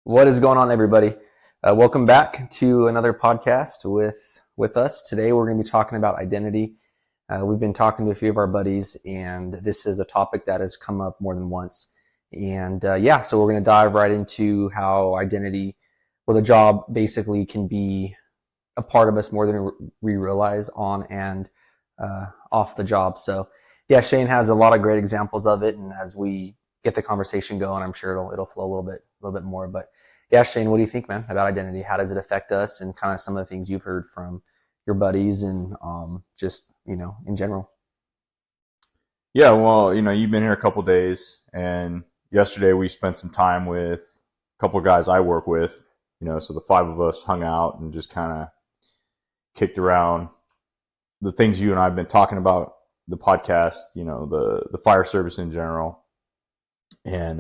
What is going on, everybody? Welcome back to another podcast with us. Today, we're going to be talking about identity. We've been talking to a few of our buddies, and this is a topic that has come up more than once. And so we're going to dive right into how identity, the job basically can be a part of us more than we realize on and off the job. So, yeah, Shane has a lot of great examples of it, and as we get the conversation going, I'm sure it'll flow a little bit more. But yeah, Shane, what do you think, man, about identity? How does it affect us, and kind of some of the things you've heard from your buddies and just in general? Yeah, well, you've been here a couple days, and yesterday we spent some time with a couple of guys I work with. So the five of us hung out and just kind of kicked around the things you and I have been talking about, the podcast, the fire service in general. And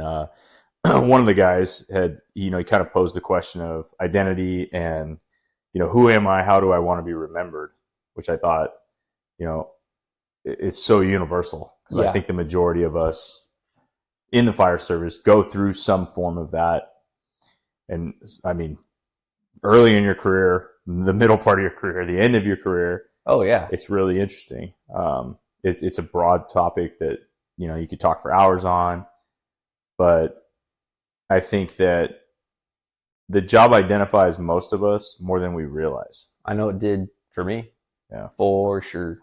one of the guys had, he kind of posed the question of identity and, who am I? How do I want to be remembered? Which I thought, it's so universal, because I think the majority of us in the fire service go through some form of that. And I memean, early in your career, the middle part of your career, the end of your career. Oh yeah. It's really interesting. It's a broad topic that, you could talk for hours on. But I think that the job identifies most of us more than we realize. I know it did for me. Yeah. For sure.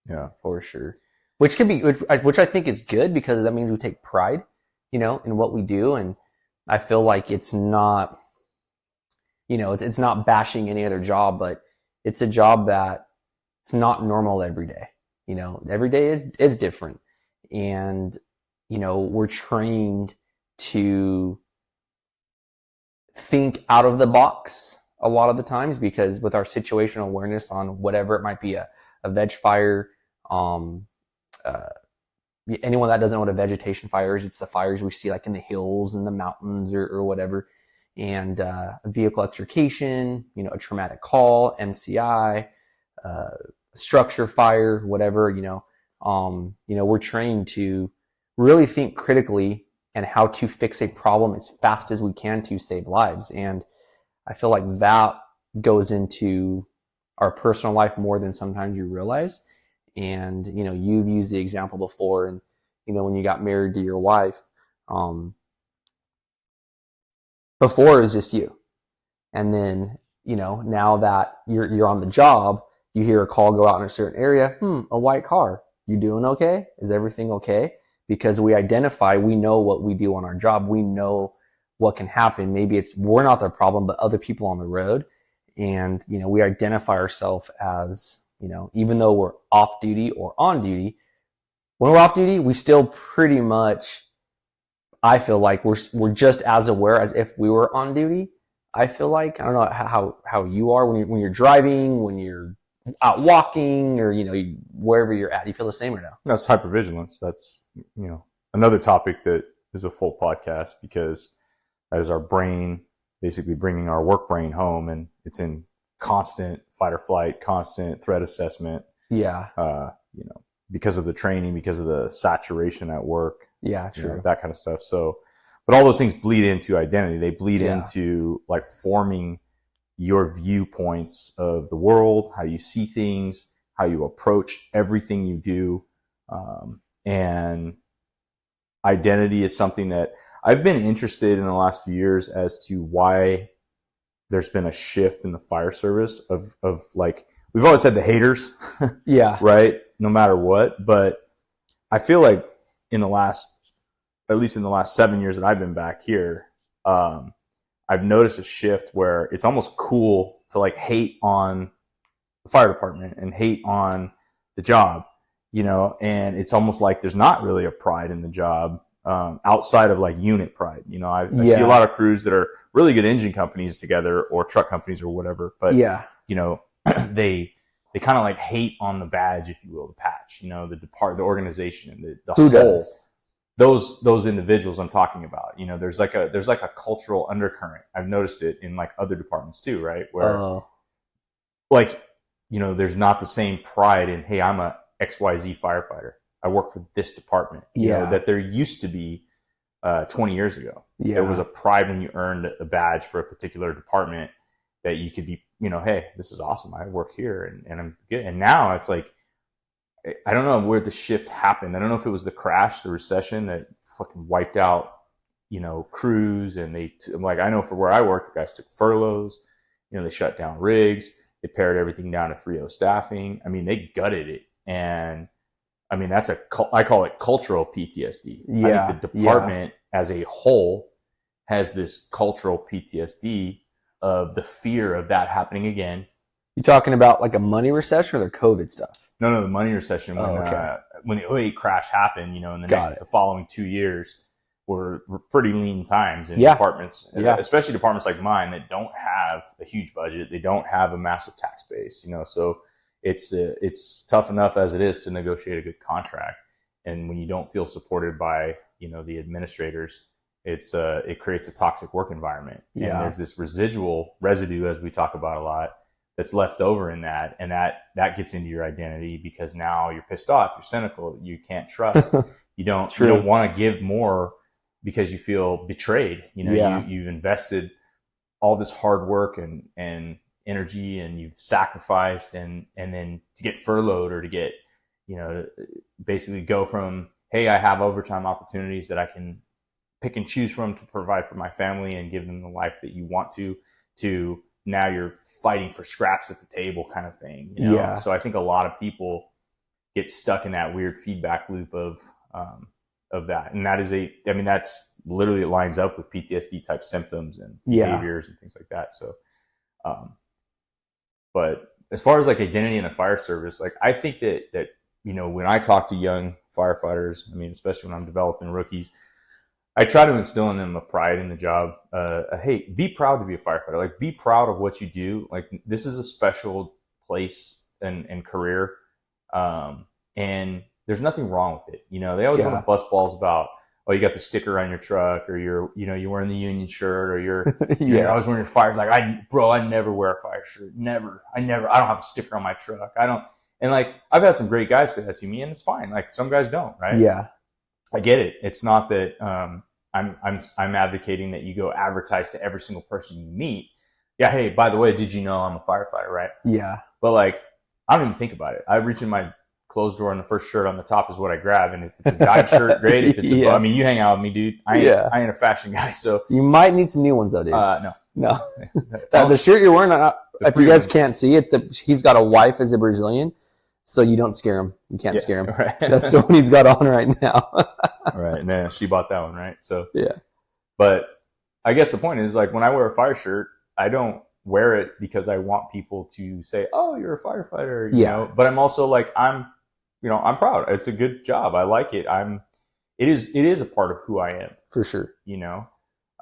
Yeah. For sure. Which I think is good, because that means we take pride, in what we do. And I feel like it's not, it's not bashing any other job, but it's a job that it's not normal every day. Every day is different. And we're trained to think out of the box a lot of the times, because with our situational awareness on whatever it might be, a veg fire, anyone that doesn't know what a vegetation fire is, it's the fires we see like in the hills and the mountains or whatever, and vehicle electrocution, a traumatic call, MCI, structure fire, whatever, we're trained to really think critically and how to fix a problem as fast as we can to save lives. And I feel like that goes into our personal life more than sometimes you realize. And, you've used the example before, and, when you got married to your wife, before it was just you. And then, now that you're on the job, you hear a call go out in a certain area, a white car. You doing okay? Is everything okay? Because we identify, we know what we do on our job. We know what can happen. Maybe we're not the problem, but other people on the road. And, we identify ourselves as, even though we're off duty or on duty, when we're off duty, we still pretty much, I feel like we're just as aware as if we were on duty. I feel like, I don't know how you are when you're driving, when you're out walking, or, wherever you're at. You feel the same or no? That's hypervigilance. That's, another topic that is a full podcast, because that is our brain basically bringing our work brain home, and it's in constant fight or flight, constant threat assessment. Yeah. Because of the training, because of the saturation at work. Yeah, true. That kind of stuff. So, but all those things bleed into identity. They bleed into like forming your viewpoints of the world, how you see things, how you approach everything you do. And identity is something that I've been interested in the last few years as to why there's been a shift in the fire service of like, we've always had the haters. Yeah. Right? No matter what. But I feel like at least in the last 7 years that I've been back here, I've noticed a shift where it's almost cool to like hate on the fire department and hate on the job, and it's almost like there's not really a pride in the job, outside of like unit pride. I see a lot of crews that are really good engine companies together, or truck companies or whatever, but they kind of like hate on the badge, if you will, the patch, the organization, the who whole. Does? Those individuals I'm talking about, there's like a cultural undercurrent. I've noticed it in like other departments too, right? Where there's not the same pride in, hey, I'm a XYZ firefighter. I work for this department. That there used to be 20 years ago. Yeah. There was a pride when you earned a badge for a particular department that you could be, hey, this is awesome. I work here and I'm good. And now it's like, I don't know where the shift happened. I don't know if it was the crash, the recession that fucking wiped out, crews. And like, I know for where I worked, the guys took furloughs, they shut down rigs. They pared everything down to 3-0 staffing. I mean, they gutted it. And I mean, I call it cultural PTSD. Yeah. I think the department as a whole has this cultural PTSD of the fear of that happening again. You talking about like a money recession or the COVID stuff? No, the money recession when the '08 crash happened, and the following 2 years were pretty lean times in departments, especially departments like mine that don't have a huge budget. They don't have a massive tax base, so it's tough enough as it is to negotiate a good contract. And when you don't feel supported by, the administrators, it creates a toxic work environment. Yeah. And there's this residue, as we talk about a lot, that's left over in that. And that gets into your identity because now you're pissed off, you're cynical, you can't trust, you don't want to give more because you feel betrayed. You've invested all this hard work and energy and you've sacrificed and then to get furloughed or to get, basically go from, hey, I have overtime opportunities that I can pick and choose from to provide for my family and give them the life that you want to now you're fighting for scraps at the table kind of thing. Yeah. So I think a lot of people get stuck in that weird feedback loop of that. And that's literally, it lines up with PTSD type symptoms and behaviors and things like that. So, but as far as like identity in the fire service, like I think that when I talk to young firefighters, especially when I'm developing rookies, I try to instill in them a pride in the job. Hey, be proud to be a firefighter. Like, be proud of what you do. Like, this is a special place and career. And there's nothing wrong with it. They always want to bust balls about, oh, you got the sticker on your truck, or you're wearing the union shirt, or you're always wearing your fire. Like, I never wear a fire shirt. Never. I don't have a sticker on my truck. I don't. And like, I've had some great guys say that to me, and it's fine. Like, some guys don't, right? Yeah. I get it. It's not that, I'm advocating that you go advertise to every single person you meet. Yeah. Hey, by the way, did you know I'm a firefighter? Right. Yeah. But like, I don't even think about it. I reach in my clothes drawer and the first shirt on the top is what I grab. And if it's a dyed shirt, great. If it's you hang out with me, dude. I ain't a fashion guy. So you might need some new ones though, dude. No. The shirt you're wearing, if you guys can't see, he's got a wife as a Brazilian. So you don't scare him. You can't scare him. Right. That's the one he's got on right now. Right. And then she bought that one, right? So yeah. But I guess the point is, like, when I wear a fire shirt, I don't wear it because I want people to say, "Oh, you're a firefighter." You know? But I'm also like, I'm proud. It's a good job. I like it. It is a part of who I am. For sure.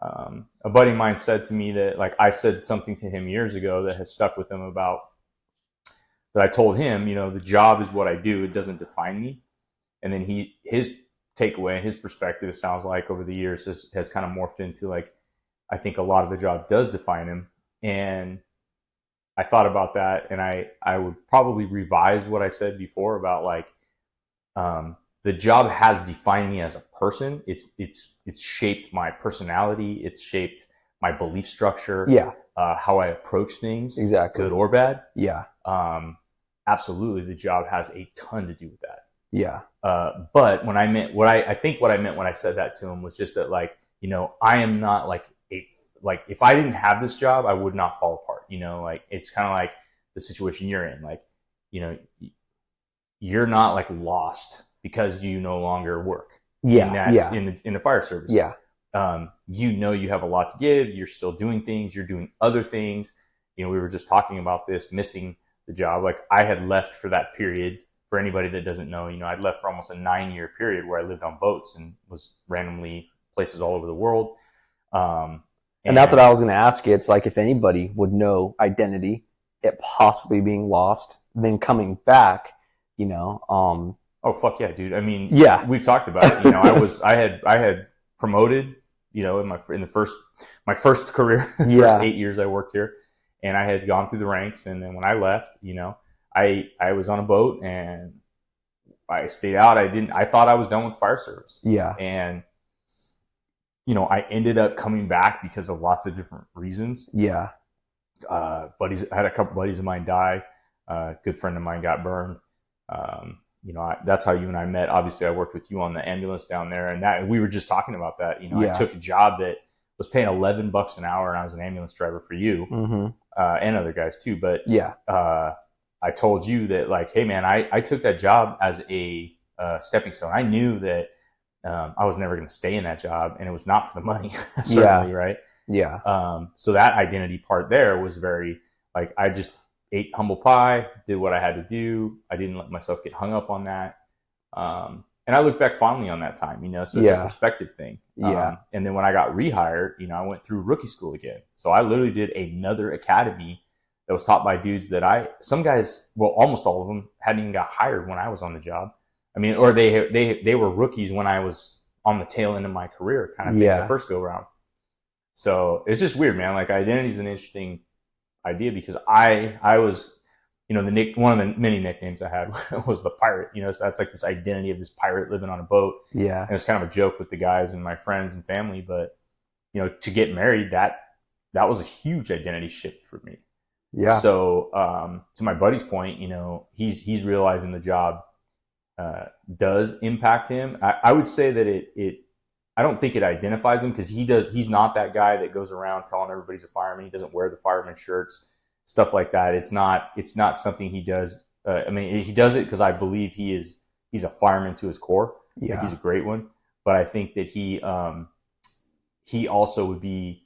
A buddy of mine said to me that, like, I said something to him years ago that has stuck with him about that. I told him, the job is what I do. It doesn't define me. And then his takeaway, his perspective, it sounds like over the years has kind of morphed into, like, I think a lot of the job does define him. And I thought about that, and I would probably revise what I said before about, like, the job has defined me as a person. It's shaped my personality. It's shaped my belief structure. Yeah. How I approach things. Exactly. Good or bad. Yeah. Absolutely. The job has a ton to do with that. Yeah. But when I meant what I think what I meant when I said that to him was just that, like, I am not like if I didn't have this job, I would not fall apart. Like, it's kind of like the situation you're in. Like, you're not like lost because you no longer work. Yeah. And that's in the fire service. Yeah. You have a lot to give. You're still doing things. You're doing other things. We were just talking about this, missing the job. Like, I had left for that period. For anybody that doesn't know, I'd left for almost a 9-year period where I lived on boats and was randomly places all over the world. And that's what I was going to ask you. It's like, if anybody would know identity, it possibly being lost, then coming back, Oh, fuck yeah, dude. We've talked about it. I had promoted, in my first career, first 8 years I worked here, and I had gone through the ranks. And then when I left, I was on a boat and I stayed out. I thought I was done with fire service. Yeah. And I ended up coming back because of lots of different reasons. Yeah. Buddies, I had a couple buddies of mine die. A good friend of mine got burned. That's how you and I met. Obviously, I worked with you on the ambulance down there, and that we were just talking about that. I took a job that was paying $11 an hour, and I was an ambulance driver for you and other guys too. But I told you that, like, hey man, I took that job as a stepping stone. I knew that I was never going to stay in that job, and it was not for the money, certainly, right? Yeah. So that identity part there was very, like, I just ate humble pie, did what I had to do. I didn't let myself get hung up on that. And I look back fondly on that time, so it's a perspective thing. And then when I got rehired, I went through rookie school again. So I literally did another academy that was taught by dudes that some guys, well, almost all of them hadn't even got hired when I was on the job. I mean, or they were rookies when I was on the tail end of my career, kind of thing, the first go round. So it's just weird, man. Like, identity is an interesting idea because I was, one of the many nicknames I had was the pirate, so that's like this identity of this pirate living on a boat. Yeah. And it was kind of a joke with the guys and my friends and family, but, to get married, that was a huge identity shift for me. Yeah. So, to my buddy's point, he's realizing the job, does impact him. I would say that I don't think it identifies him because he's not that guy that goes around telling everybody he's a fireman. He doesn't wear the fireman shirts, stuff like that. It's not something he does. He does it because I believe he's a fireman to his core. Yeah. Like, he's a great one. But I think that he also would be,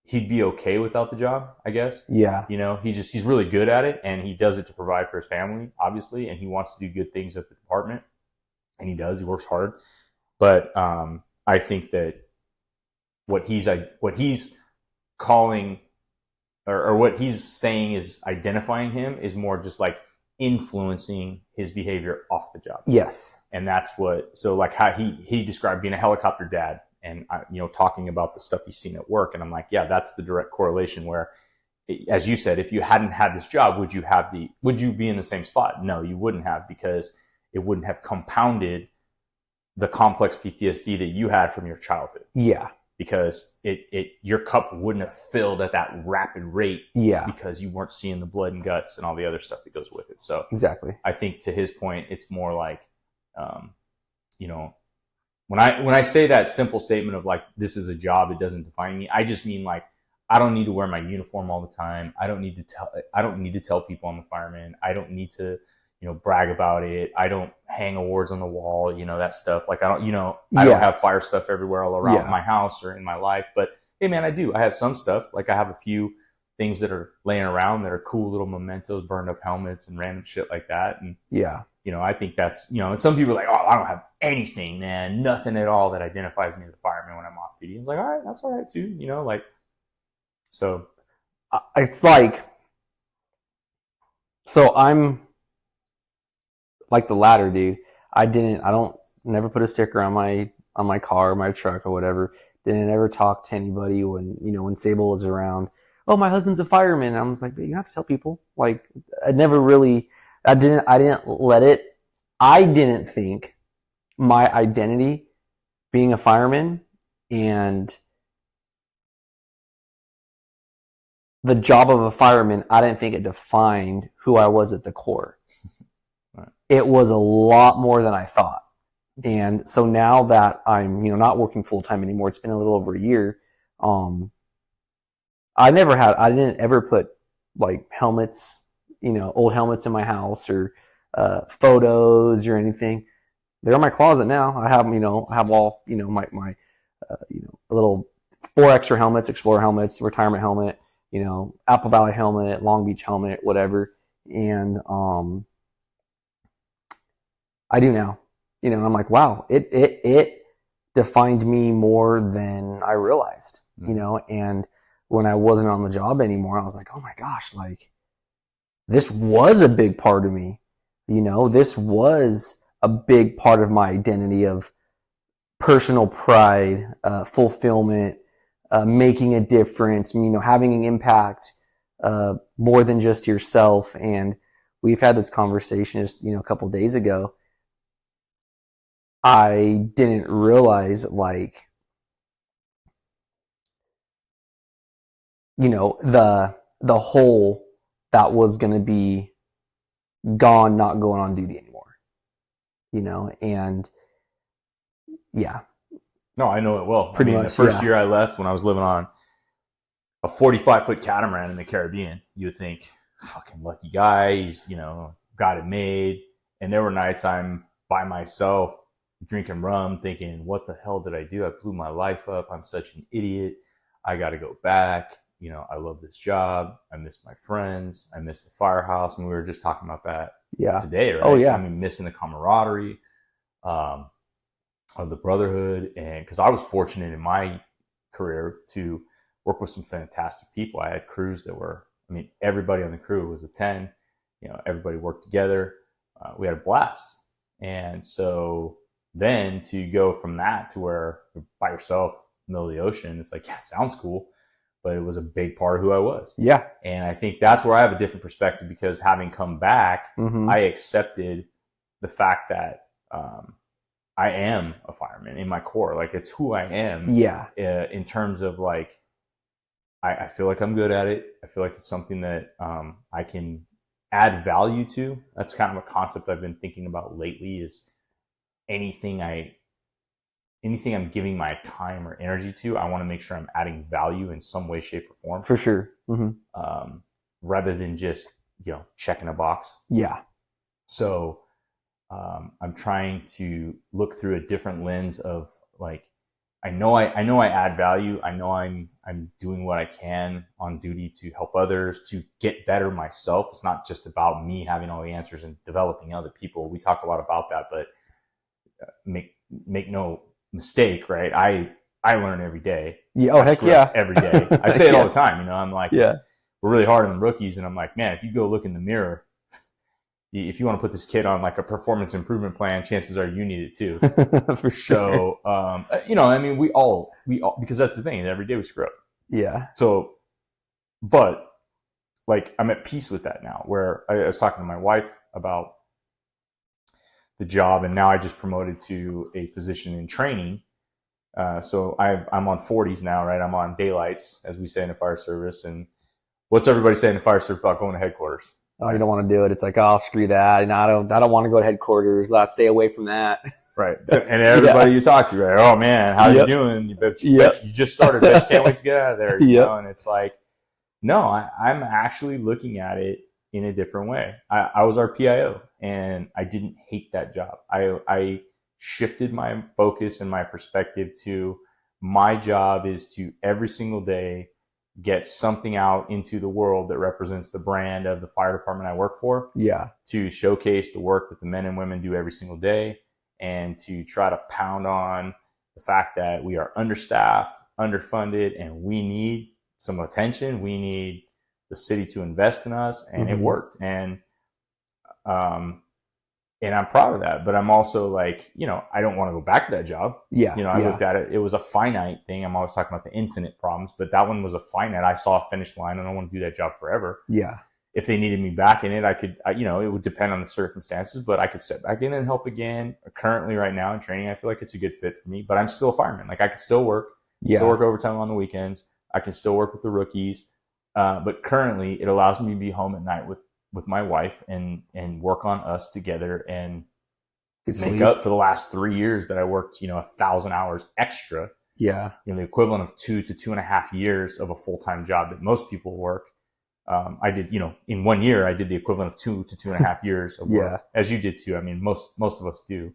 he'd be okay without the job, I guess. Yeah. He's really good at it, and he does it to provide for his family, obviously, and he wants to do good things at the department, and he does. He works hard. But I think that what he's calling or what he's saying is identifying him is more just like influencing his behavior off the job. Yes. And that's so like how he described being a helicopter dad and, talking about the stuff he's seen at work. And I'm like, yeah, that's the direct correlation where, as you said, if you hadn't had this job, would you be in the same spot? No, you wouldn't have, because it wouldn't have compounded the complex PTSD that you had from your childhood. Yeah. Because your cup wouldn't have filled at that rapid rate. Yeah. Because you weren't seeing the blood and guts and all the other stuff that goes with it. So exactly. I think, to his point, it's more like, when I say that simple statement of like, this is a job, it doesn't define me, I just mean like, I don't need to wear my uniform all the time. I don't need to tell people I'm a fireman. I don't need to, brag about it. I don't hang awards on the wall, that stuff. Like, I don't have fire stuff everywhere all around my house or in my life. But hey man, I do. I have some stuff. Like, I have a few things that are laying around that are cool little mementos, burned up helmets and random shit like that. And I think that's, and some people are like, oh, I don't have anything, man. Nothing at all that identifies me as a fireman when I'm off duty. It's like, all right, that's all right too. So it's like, so I'm like the latter, dude. I don't never put a sticker on my car, my truck or whatever. Didn't ever talk to anybody when Sable was around. Oh, my husband's a fireman. I was like, you have to tell people. Like, I didn't let it. I didn't think my identity being a fireman and the job of a fireman, I didn't think it defined who I was at the core. Right. It was a lot more than I thought. And so now that I'm, not working full time anymore, it's been a little over a year. I didn't ever put like helmets, old helmets in my house or, photos or anything. They're in my closet now. I have, I have all, my a little 4 extra helmets, Explorer helmets, retirement helmet, Apple Valley helmet, Long Beach helmet, whatever. And, I do now, I'm like, wow, it defined me more than I realized, and when I wasn't on the job anymore, I was like, oh my gosh, like, this was a big part of me. This was a big part of my identity of personal pride, fulfillment, making a difference, having an impact, more than just yourself. And we've had this conversation just, a couple of days ago. I didn't realize, like, the hole that was going to be gone, not going on duty anymore, and yeah, No, I know it well. I pretty mean, the much, first yeah. year I left, when I was living on a 45-foot catamaran in the Caribbean, you would think, fucking lucky guy, he's, got it made. And there were nights I'm by myself drinking rum thinking, what the hell did I do? I blew my life up. I'm such an idiot. I got to go back. I love this job. I miss my friends. I miss the firehouse. And we were just talking about that Yeah. today, Oh, right? I yeah. mean, missing the camaraderie um, of the brotherhood. And because I was fortunate in my career to work with some fantastic people. I had crews that were, I mean, everybody on the crew was a 10. Everybody worked together. We had a blast. And so then to go from that to where you're by yourself in the middle of the ocean, it's like, yeah, it sounds cool, but it was a big part of who I was. Yeah. And I think that's where I have a different perspective, because having come back, Mm-hmm. I accepted the fact that I am a fireman in my core. Like, it's who I am. Yeah. In terms of, like, I feel like I'm good at it. I feel like it's something that I can add value to. That's kind of a concept I've been thinking about lately, is anything I'm giving my time or energy to, I want to make sure I'm adding value in some way, shape, or form. For sure. Mm-hmm. Rather than just, checking a box. Yeah. So I'm trying to look through a different lens of, like, I know I add value. I know I'm doing what I can on duty to help others, to get better myself. It's not just about me having all the answers and developing other people. We talk a lot about that, but make no mistake, right? I learn every day. Yeah. Oh, I heck yeah. every day. I say it all the time. I'm like, yeah. We're really hard on the rookies, and I'm like, man, if you go look in the mirror, if you want to put this kid on like a performance improvement plan, chances are you need it too. For sure. So, I mean, we all, because that's the thing, every day we screw up. Yeah. So, but like, I'm at peace with that now, where I was talking to my wife about the job, and now I just promoted to a position in training. So I'm on 40s now, right? I'm on daylights, as we say in the fire service. And what's everybody saying in the fire service about going to headquarters? Oh, you don't want to do it. It's like, oh, screw that. And I don't want to go to headquarters. Let's stay away from that. Right. And everybody you talk to, right? Oh man, how you doing? You just started. Bet you can't wait to get out of there. And it's like, no, I'm actually looking at it in a different way. I was our PIO, and I didn't hate that job. I shifted my focus and my perspective to, my job is to every single day get something out into the world that represents the brand of the fire department I work for. Yeah. To showcase the work that the men and women do every single day, and to try to pound on the fact that we are understaffed, underfunded, and we need some attention. We need the city to invest in us, and it worked. And I'm proud of that, but I'm also like, I don't want to go back to that job. Yeah. I looked at it. It was a finite thing. I'm always talking about the infinite problems, but that one was a finite. I saw a finish line, and I don't want to do that job forever. Yeah. If they needed me back in it, I could, it would depend on the circumstances, but I could step back in and help again. Currently, right now in training, I feel like it's a good fit for me, but I'm still a fireman. Like, I could still work, still work overtime on the weekends. I can still work with the rookies. But currently it allows me to be home at night with my wife and work on us together, and make up for the last 3 years that I worked, 1,000 hours extra. Yeah. The equivalent of 2 to 2.5 years of a full-time job that most people work. I did, in 1 year, I did the equivalent of 2 to 2.5 years of work, as you did too. I mean, most of us do.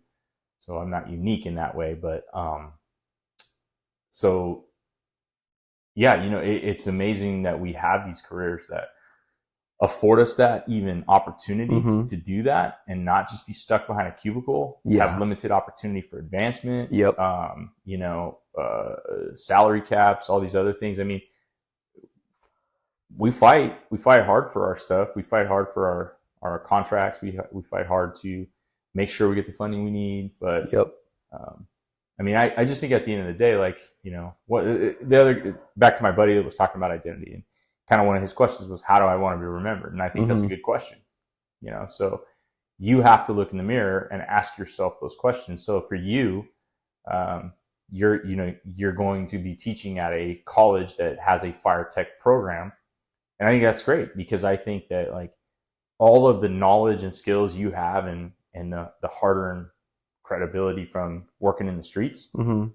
So I'm not unique in that way, but, so yeah, it's amazing that we have these careers that afford us that even opportunity to do that, and not just be stuck behind a cubicle, have limited opportunity for advancement, salary caps, all these other things. I mean, we fight hard for our stuff. We fight hard for our contracts. We fight hard to make sure we get the funding we need. But I mean, I just think at the end of the day, like, back to my buddy that was talking about identity, and kind of one of his questions was, how do I want to be remembered? And I think that's a good question. So you have to look in the mirror and ask yourself those questions. So for you, you're going to be teaching at a college that has a fire tech program. And I think that's great, because I think that like all of the knowledge and skills you have, and the hard-earned credibility from working in the streets, Mm-hmm.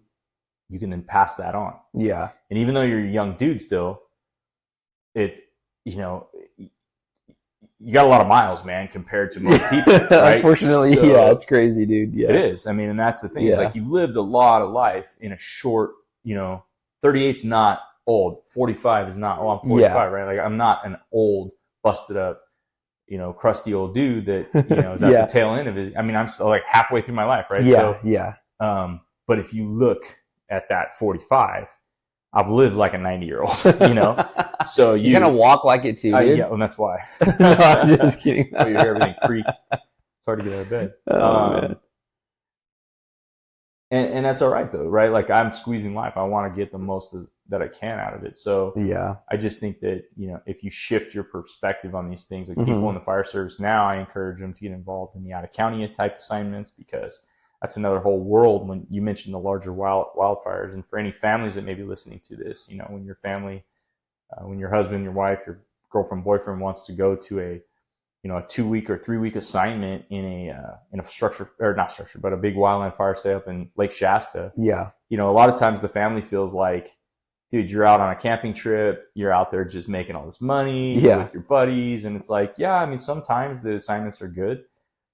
you can then pass that on. Yeah. And even though you're a young dude still, it, you know, you got a lot of miles, man, compared to most people, right? Unfortunately, So, yeah, it's crazy, dude. Yeah. it is. I mean, and that's the thing. Yeah. Is like, you've lived a lot of life in a short, 38's not old. 45 is not, I'm 45, Yeah. right? Like, I'm not an old, busted up, crusty old dude that, is at Yeah. the tail end of it. I mean, I'm still like halfway through my life, right? Yeah. So, Yeah. but if you look at that 45, I've lived like a 90-year-old, So you kind of walk like it too, dude. yeah, and that's why. No, I'm just kidding. So you hear everything creak. It's hard to get out of bed. Oh, And that's all right though, right? Like, I'm squeezing life. I want to get the most that I can out of it. So yeah. I just think that, if you shift your perspective on these things, like Mhm. people in the fire service now, I encourage them to get involved in the out of county type assignments, because that's another whole world. When you mentioned the larger wildfires, and for any families that may be listening to this, when your family, when your husband, your wife, your girlfriend, boyfriend wants to go to a 2-week or 3-week assignment in a structure, or not structure, but a big wildland fire, say up in Lake Shasta. Yeah. A lot of times the family feels like, dude, you're out on a camping trip, you're out there just making all this money with your buddies. And it's like, yeah, I mean, sometimes the assignments are good,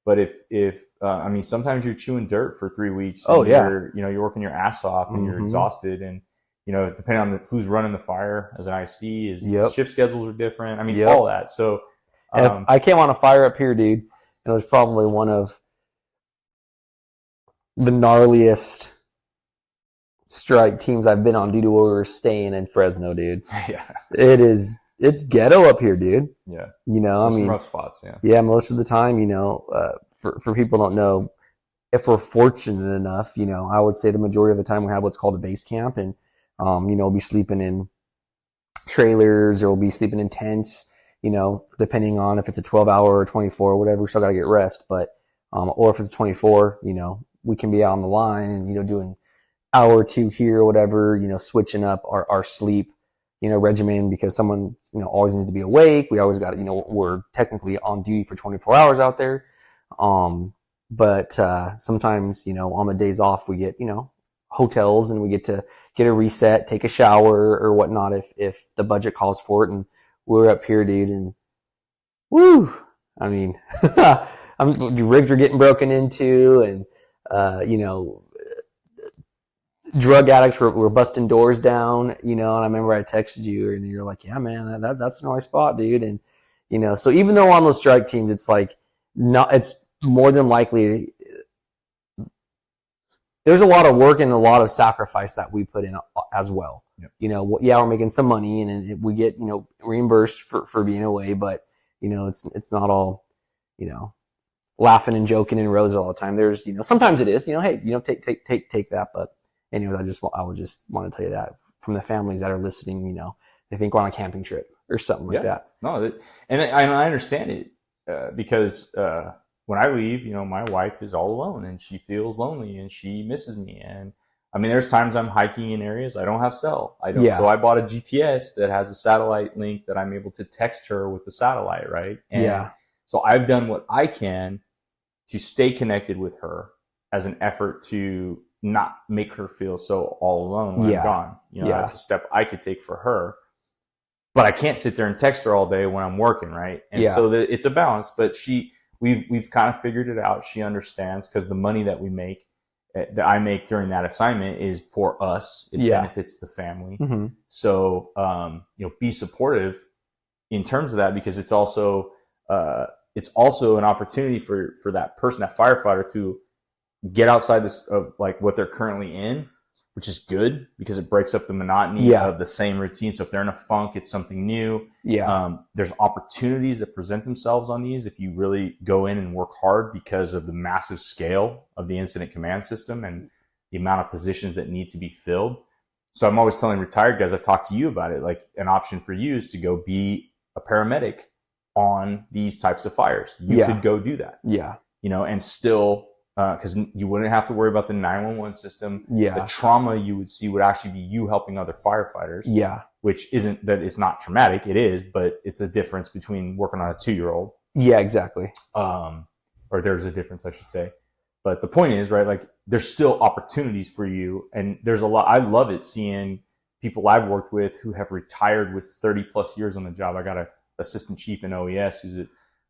but if sometimes you're chewing dirt for 3 weeks. Oh, yeah. You're working your ass off, and you're exhausted, and, depending on who's running the fire as an IC, shift schedules are different. I mean, all that. So, if I came on a fire up here, dude, it was probably one of the gnarliest strike teams I've been on, due to where we were staying in Fresno, dude. Yeah. It's ghetto up here, dude. Yeah. I mean, some rough spots. Yeah. Yeah, most of the time, for people who don't know, if we're fortunate enough, I would say the majority of the time we have what's called a base camp, and, we'll be sleeping in trailers, or we'll be sleeping in tents, depending on if it's a 12-hour or 24 or whatever. We still got to get rest, but, or if it's 24, we can be out on the line and, doing hour or two here or whatever, switching up our sleep, regimen, because someone, always needs to be awake. We always got, we're technically on duty for 24 hours out there. But sometimes, on the days off, we get, hotels, and we get to get a reset, take a shower or whatnot if the budget calls for it. And we're up here, dude, and woo, I mean, rigs are getting broken into, and, drug addicts were busting doors down, and I remember I texted you, and you're like, yeah, man, that's a nice spot, dude. And, so even though on those strike teams, it's like, it's more than likely, there's a lot of work and a lot of sacrifice that we put in as well. Yep. We're making some money, and we get, reimbursed for being away, but, it's not all, laughing and joking and roses all the time. There's, sometimes it is, hey, take that. But anyways, I would just want to tell you that from the families that are listening, they think we're on a camping trip or something like that. No, and I understand it, because, when I leave, my wife is all alone, and she feels lonely, and she misses me. And I mean, there's times I'm hiking in areas I don't have cell. So I bought a GPS that has a satellite link that I'm able to text her with the satellite, right? And so I've done what I can to stay connected with her as an effort to not make her feel so all alone when I'm gone. That's a step I could take for her. But I can't sit there and text her all day when I'm working, right? And so it's a balance. But we've kind of figured it out. She understands, because the money that we make, that I make during that assignment, is for us. It benefits the family. Mm-hmm. So, be supportive in terms of that, because it's also an opportunity for that person, that firefighter, to get outside this of like what they're currently in, which is good, because it breaks up the monotony of the same routine. So if they're in a funk, it's something new. There's opportunities that present themselves on these if you really go in and work hard, because of the massive scale of the incident command system and the amount of positions that need to be filled. So I'm always telling retired guys, I've talked to you about it, like an option for you is to go be a paramedic on these types of fires. You could go do that. Yeah. And still, because you wouldn't have to worry about the 911 system. Yeah. The trauma you would see would actually be you helping other firefighters. Yeah. Which isn't that it's not traumatic. It is, but it's a difference between working on a 2-year-old. Yeah, exactly. Or there's a difference, I should say. But the point is, right, like there's still opportunities for you. And there's a lot, I love it seeing people I've worked with who have retired with 30 plus years on the job. I got a assistant chief in OES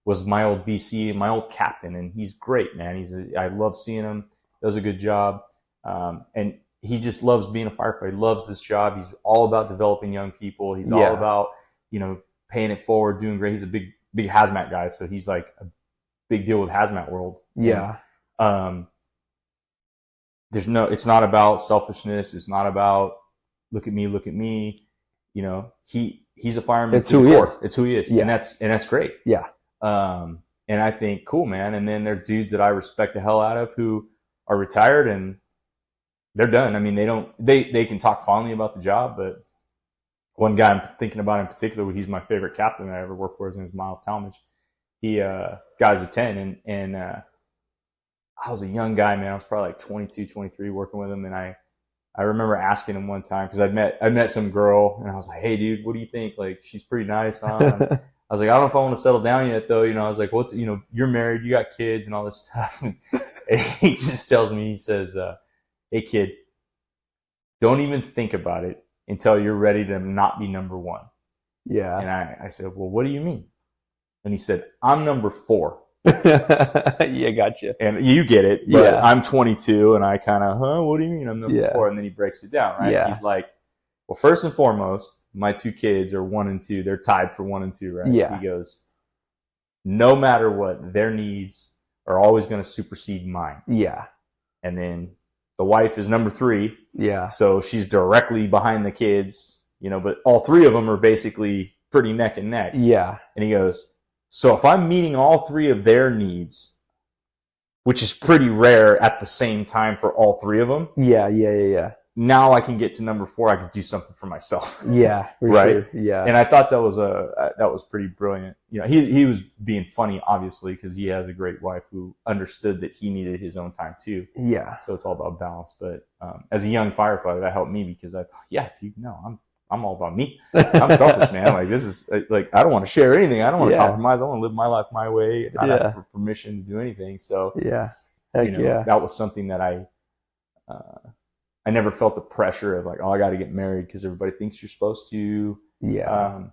was my old BC, my old captain, and he's great, man. I love seeing him. Does a good job. And he just loves being a firefighter. He loves this job. He's all about developing young people. He's all about, paying it forward, doing great. He's a big hazmat guy. So he's like a big deal with hazmat world. Yeah. And, it's not about selfishness. It's not about look at me. He's a fireman. It's who he is. It's who he is. Yeah. And that's great. Yeah. And I think, cool, man. And then there's dudes that I respect the hell out of who are retired and they're done. I mean, they can talk fondly about the job, but one guy I'm thinking about in particular, he's my favorite captain that I ever worked for. His name is Miles Talmadge. He, guy's a 10 and I was a young guy, man. I was probably like 22, 23 working with him. And I remember asking him one time, cause I met some girl and I was like, hey dude, what do you think? Like, she's pretty nice, huh? I was like, I don't know if I want to settle down yet though. I was like, you're married, you got kids and all this stuff. And he just tells me, he says, hey kid, don't even think about it until you're ready to not be number one. Yeah. And I said, well, what do you mean? And he said, I'm number 4. Yeah, gotcha. And you get it, but I'm 22 and I kind of, what do you mean I'm number 4? And then he breaks it down, right? Yeah. He's like, well, first and foremost, my 2 kids are 1 and 2. They're tied for 1 and 2, right? Yeah. He goes, no matter what, their needs are always going to supersede mine. Yeah. And then the wife is number 3. Yeah. So she's directly behind the kids, but all 3 of them are basically pretty neck and neck. Yeah. And he goes, so if I'm meeting all 3 of their needs, which is pretty rare at the same time for all 3 of them. Yeah. Now I can get to number 4. I can do something for myself. Yeah. For right. Sure. Yeah. And I thought that was pretty brilliant. He was being funny, obviously, because he has a great wife who understood that he needed his own time too. Yeah. So it's all about balance. But as a young firefighter, that helped me because I thought, yeah, dude, no, I'm all about me. I'm selfish, man. Like this is like, I don't want to share anything. I don't want to compromise. I want to live my life my way and not ask for permission to do anything. So that was something that I never felt the pressure of like, oh, I got to get married because everybody thinks you're supposed to. Yeah.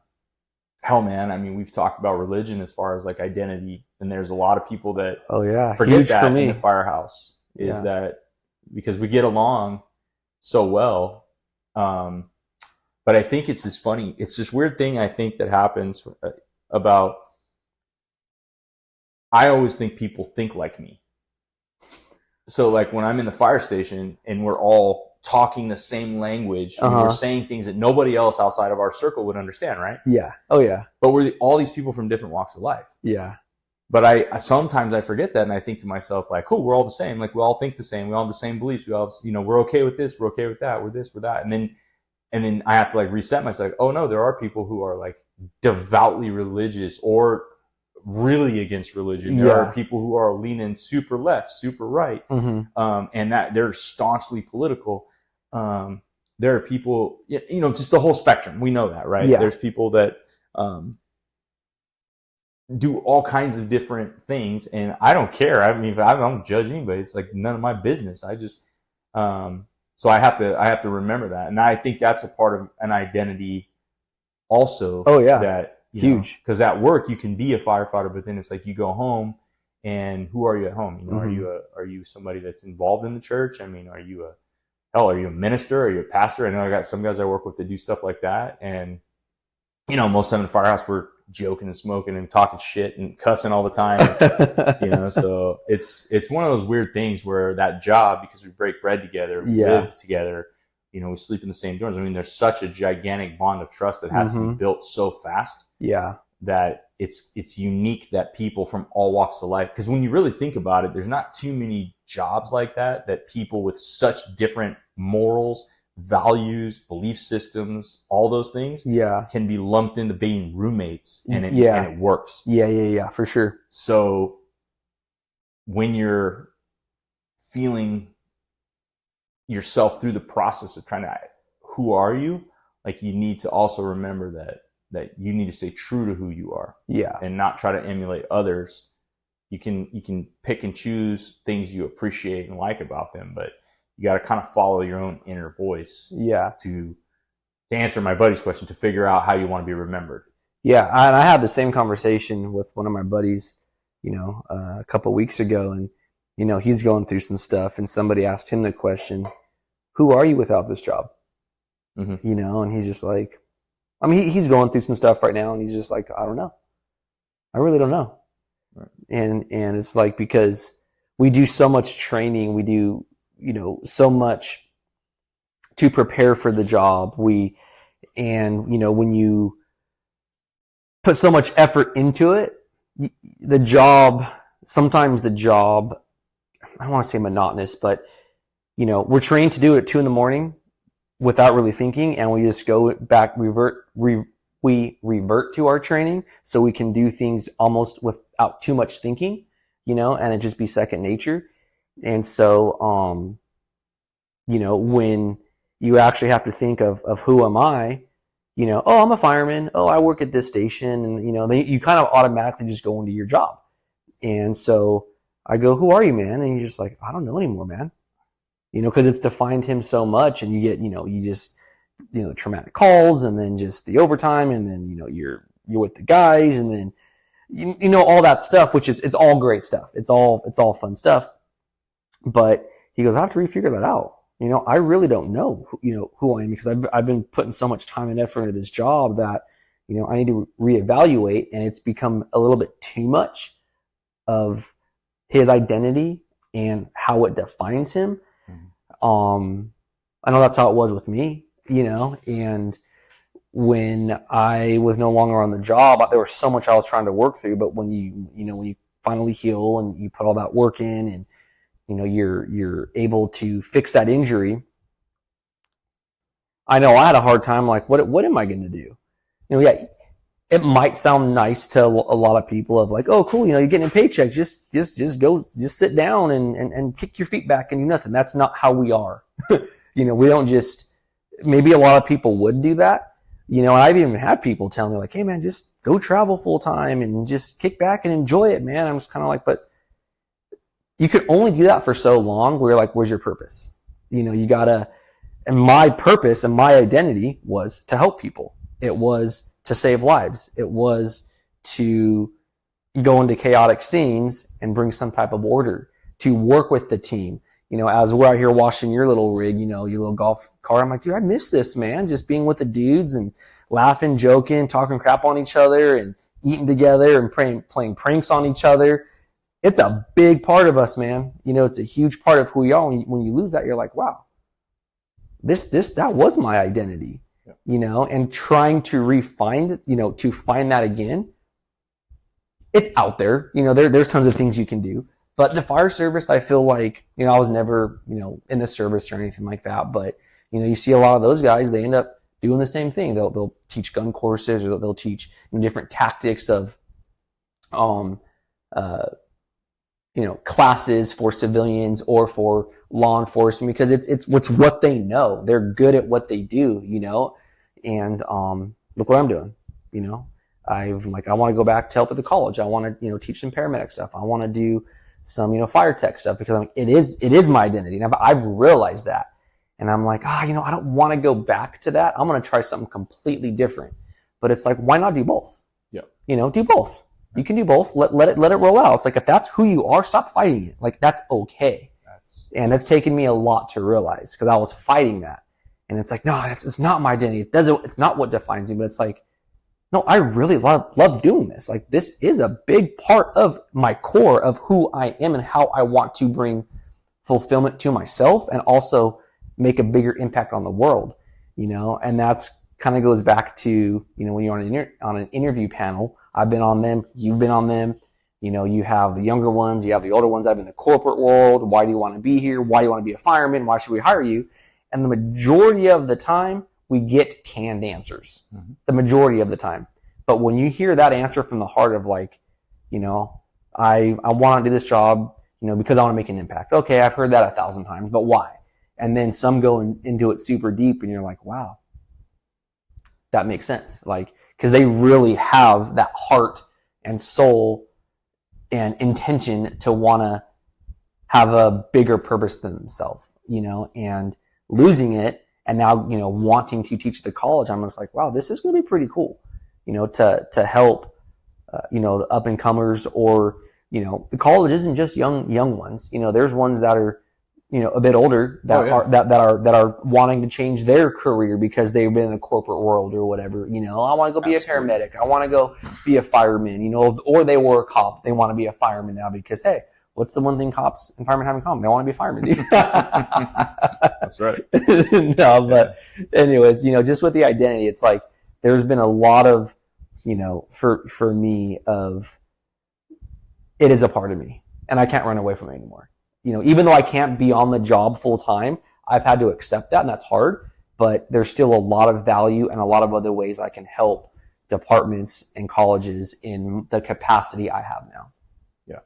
Hell, man. I mean, we've talked about religion as far as like identity, and there's a lot of people that forget huge that for me. in the firehouse is that because we get along so well. But I think it's this funny, it's this weird thing I think that happens about, I always think people think like me. So like when I'm in the fire station and we're all talking the same language, and we're saying things that nobody else outside of our circle would understand, right? Yeah. Oh yeah. But we're all these people from different walks of life. Yeah. But I sometimes I forget that and I think to myself like, cool, we're all the same. Like we all think the same. We all have the same beliefs. We all, we're okay with this. We're okay with that. We're this, we're that. And then I have to like reset myself. Oh no, there are people who are like devoutly religious or really against religion. There are people who are leaning super left, super right. And that they're staunchly political. There are people, just the whole spectrum. We know that, right? Yeah. There's people that, do all kinds of different things and I don't care. I mean, I don't judge anybody. It's like none of my business. I just, so I have to remember that. And I think that's a part of an identity also. Oh yeah. That huge. Cause at work you can be a firefighter, but then it's like you go home and who are you at home? Are you somebody that's involved in the church? I mean, are you a minister? Are you a pastor? I know I got some guys I work with that do stuff like that. And, most of the time in the firehouse, we're joking and smoking and talking shit and cussing all the time. So it's one of those weird things where that job, because we break bread together, we live together, we sleep in the same dorms. I mean, there's such a gigantic bond of trust that has to be built so fast. Yeah. That it's unique that people from all walks of life, because when you really think about it, there's not too many jobs like that people with such different morals, values, belief systems, all those things Yeah. can be lumped into being roommates, and Yeah. it works. Yeah, for sure. So when you're feeling yourself through the process of trying to, who are you? Like, you need to also remember that you need to stay true to who you are. Yeah. And not try to emulate others. You can pick and choose things you appreciate and like about them, but you got to kind of follow your own inner voice. Yeah. To answer my buddy's question, to figure out how you want to be remembered. Yeah, and I had the same conversation with one of my buddies, a couple of weeks ago, and he's going through some stuff, and somebody asked him the question, "Who are you without this job?" Mm-hmm. And he's just like, I mean, he's going through some stuff right now, and he's just like, I don't know, I really don't know, right. And it's like, because we do so much training, we do so much to prepare for the job, when you put so much effort into it, sometimes the job, I don't want to say monotonous, but we're trained to do it at 2 a.m. without really thinking, and we just go back, we revert to our training so we can do things almost without too much thinking, and it just be second nature. And so, when you actually have to think of who am I, oh, I'm a fireman. Oh, I work at this station. And, then you kind of automatically just go into your job. And so I go, who are you, man? And he's just like, I don't know anymore, man. Cause it's defined him so much, and you get, traumatic calls, and then just the overtime, and then, you're with the guys, and then, all that stuff, which is, it's all great stuff. It's all fun stuff. But he goes, I have to refigure that out. I really don't know, who I am, because I've been putting so much time and effort into this job that, I need to reevaluate, and it's become a little bit too much of his identity and how it defines him. Mm-hmm. I know that's how it was with me, and when I was no longer on the job, there was so much I was trying to work through, but when you finally heal and you put all that work in, and you're able to fix that injury. I know I had a hard time, like, what am I going to do? Yeah, it might sound nice to a lot of people of like, oh, cool, you're getting a paycheck. Just go, just sit down and kick your feet back and do nothing. That's not how we are. We don't just, maybe a lot of people would do that. And I've even had people tell me like, hey man, just go travel full time and just kick back and enjoy it, man. I'm just kind of like, but you could only do that for so long where you're like, where's your purpose? You gotta, and my purpose and my identity was to help people. It was to save lives. It was to go into chaotic scenes and bring some type of order, to work with the team. As we're out here washing your little rig, your little golf car, I'm like, dude, I miss this, man. Just being with the dudes and laughing, joking, talking crap on each other and eating together and playing pranks on each other. It's a big part of us, man. It's a huge part of who we are. When you lose that, you're like, wow, that was my identity, and trying to refine, to find that again. It's out there, there's tons of things you can do, but the fire service, I feel like, I was never, in the service or anything like that, but, you see a lot of those guys, they end up doing the same thing. They'll teach gun courses, or they'll teach different tactics of, classes for civilians or for law enforcement, because it's what they know. They're good at what they do, and, look what I'm doing, I want to go back to help at the college. I want to, teach some paramedic stuff. I want to do some, fire tech stuff, because it is my identity. And I've realized that. And I'm like, I don't want to go back to that. I'm going to try something completely different. But it's like, why not do both? Yeah. Do both. You can do both. Let it roll out. It's like, if that's who you are, stop fighting it. Like, that's okay. And that's taken me a lot to realize, because I was fighting that. And it's like, no, it's not my identity. It's not what defines me. But it's like, no, I really love doing this. Like, this is a big part of my core of who I am and how I want to bring fulfillment to myself, and also make a bigger impact on the world, and that's kind of goes back to, when you're on an interview panel. I've been on them. You've been on them. You have the younger ones. You have the older ones. I've been in the corporate world. Why do you want to be here? Why do you want to be a fireman? Why should we hire you? And the majority of the time, we get canned answers. Mm-hmm. The majority of the time. But when you hear that answer from the heart of like, you know, I want to do this job, you know, because I want to make an impact. Okay, I've heard that 1,000 times, but why? And then some go into it super deep and you're like, wow, that makes sense. Like, because they really have that heart and soul and intention to want to have a bigger purpose than themselves, you know, and losing it and now, you know, wanting to teach the college, I'm just like, wow, this is going to be pretty cool, you know, to help, you know, the up and comers, or, you know, the college isn't just young ones, you know, there's ones that are, you know, a bit older that are wanting to change their career because they've been in the corporate world or whatever. You know, I want to go be a paramedic. I want to go be a fireman, you know, or they were a cop. They want to be a fireman now because, hey, what's the one thing cops and firemen have in common? They want to be a fireman, dude. That's right. No, but anyways, you know, just with the identity, it's like there's been a lot of, you know, for me of it is a part of me and I can't run away from it anymore. You know, even though I can't be on the job full time, I've had to accept that, and that's hard, but there's still a lot of value and a lot of other ways I can help departments and colleges in the capacity I have now. Yeah.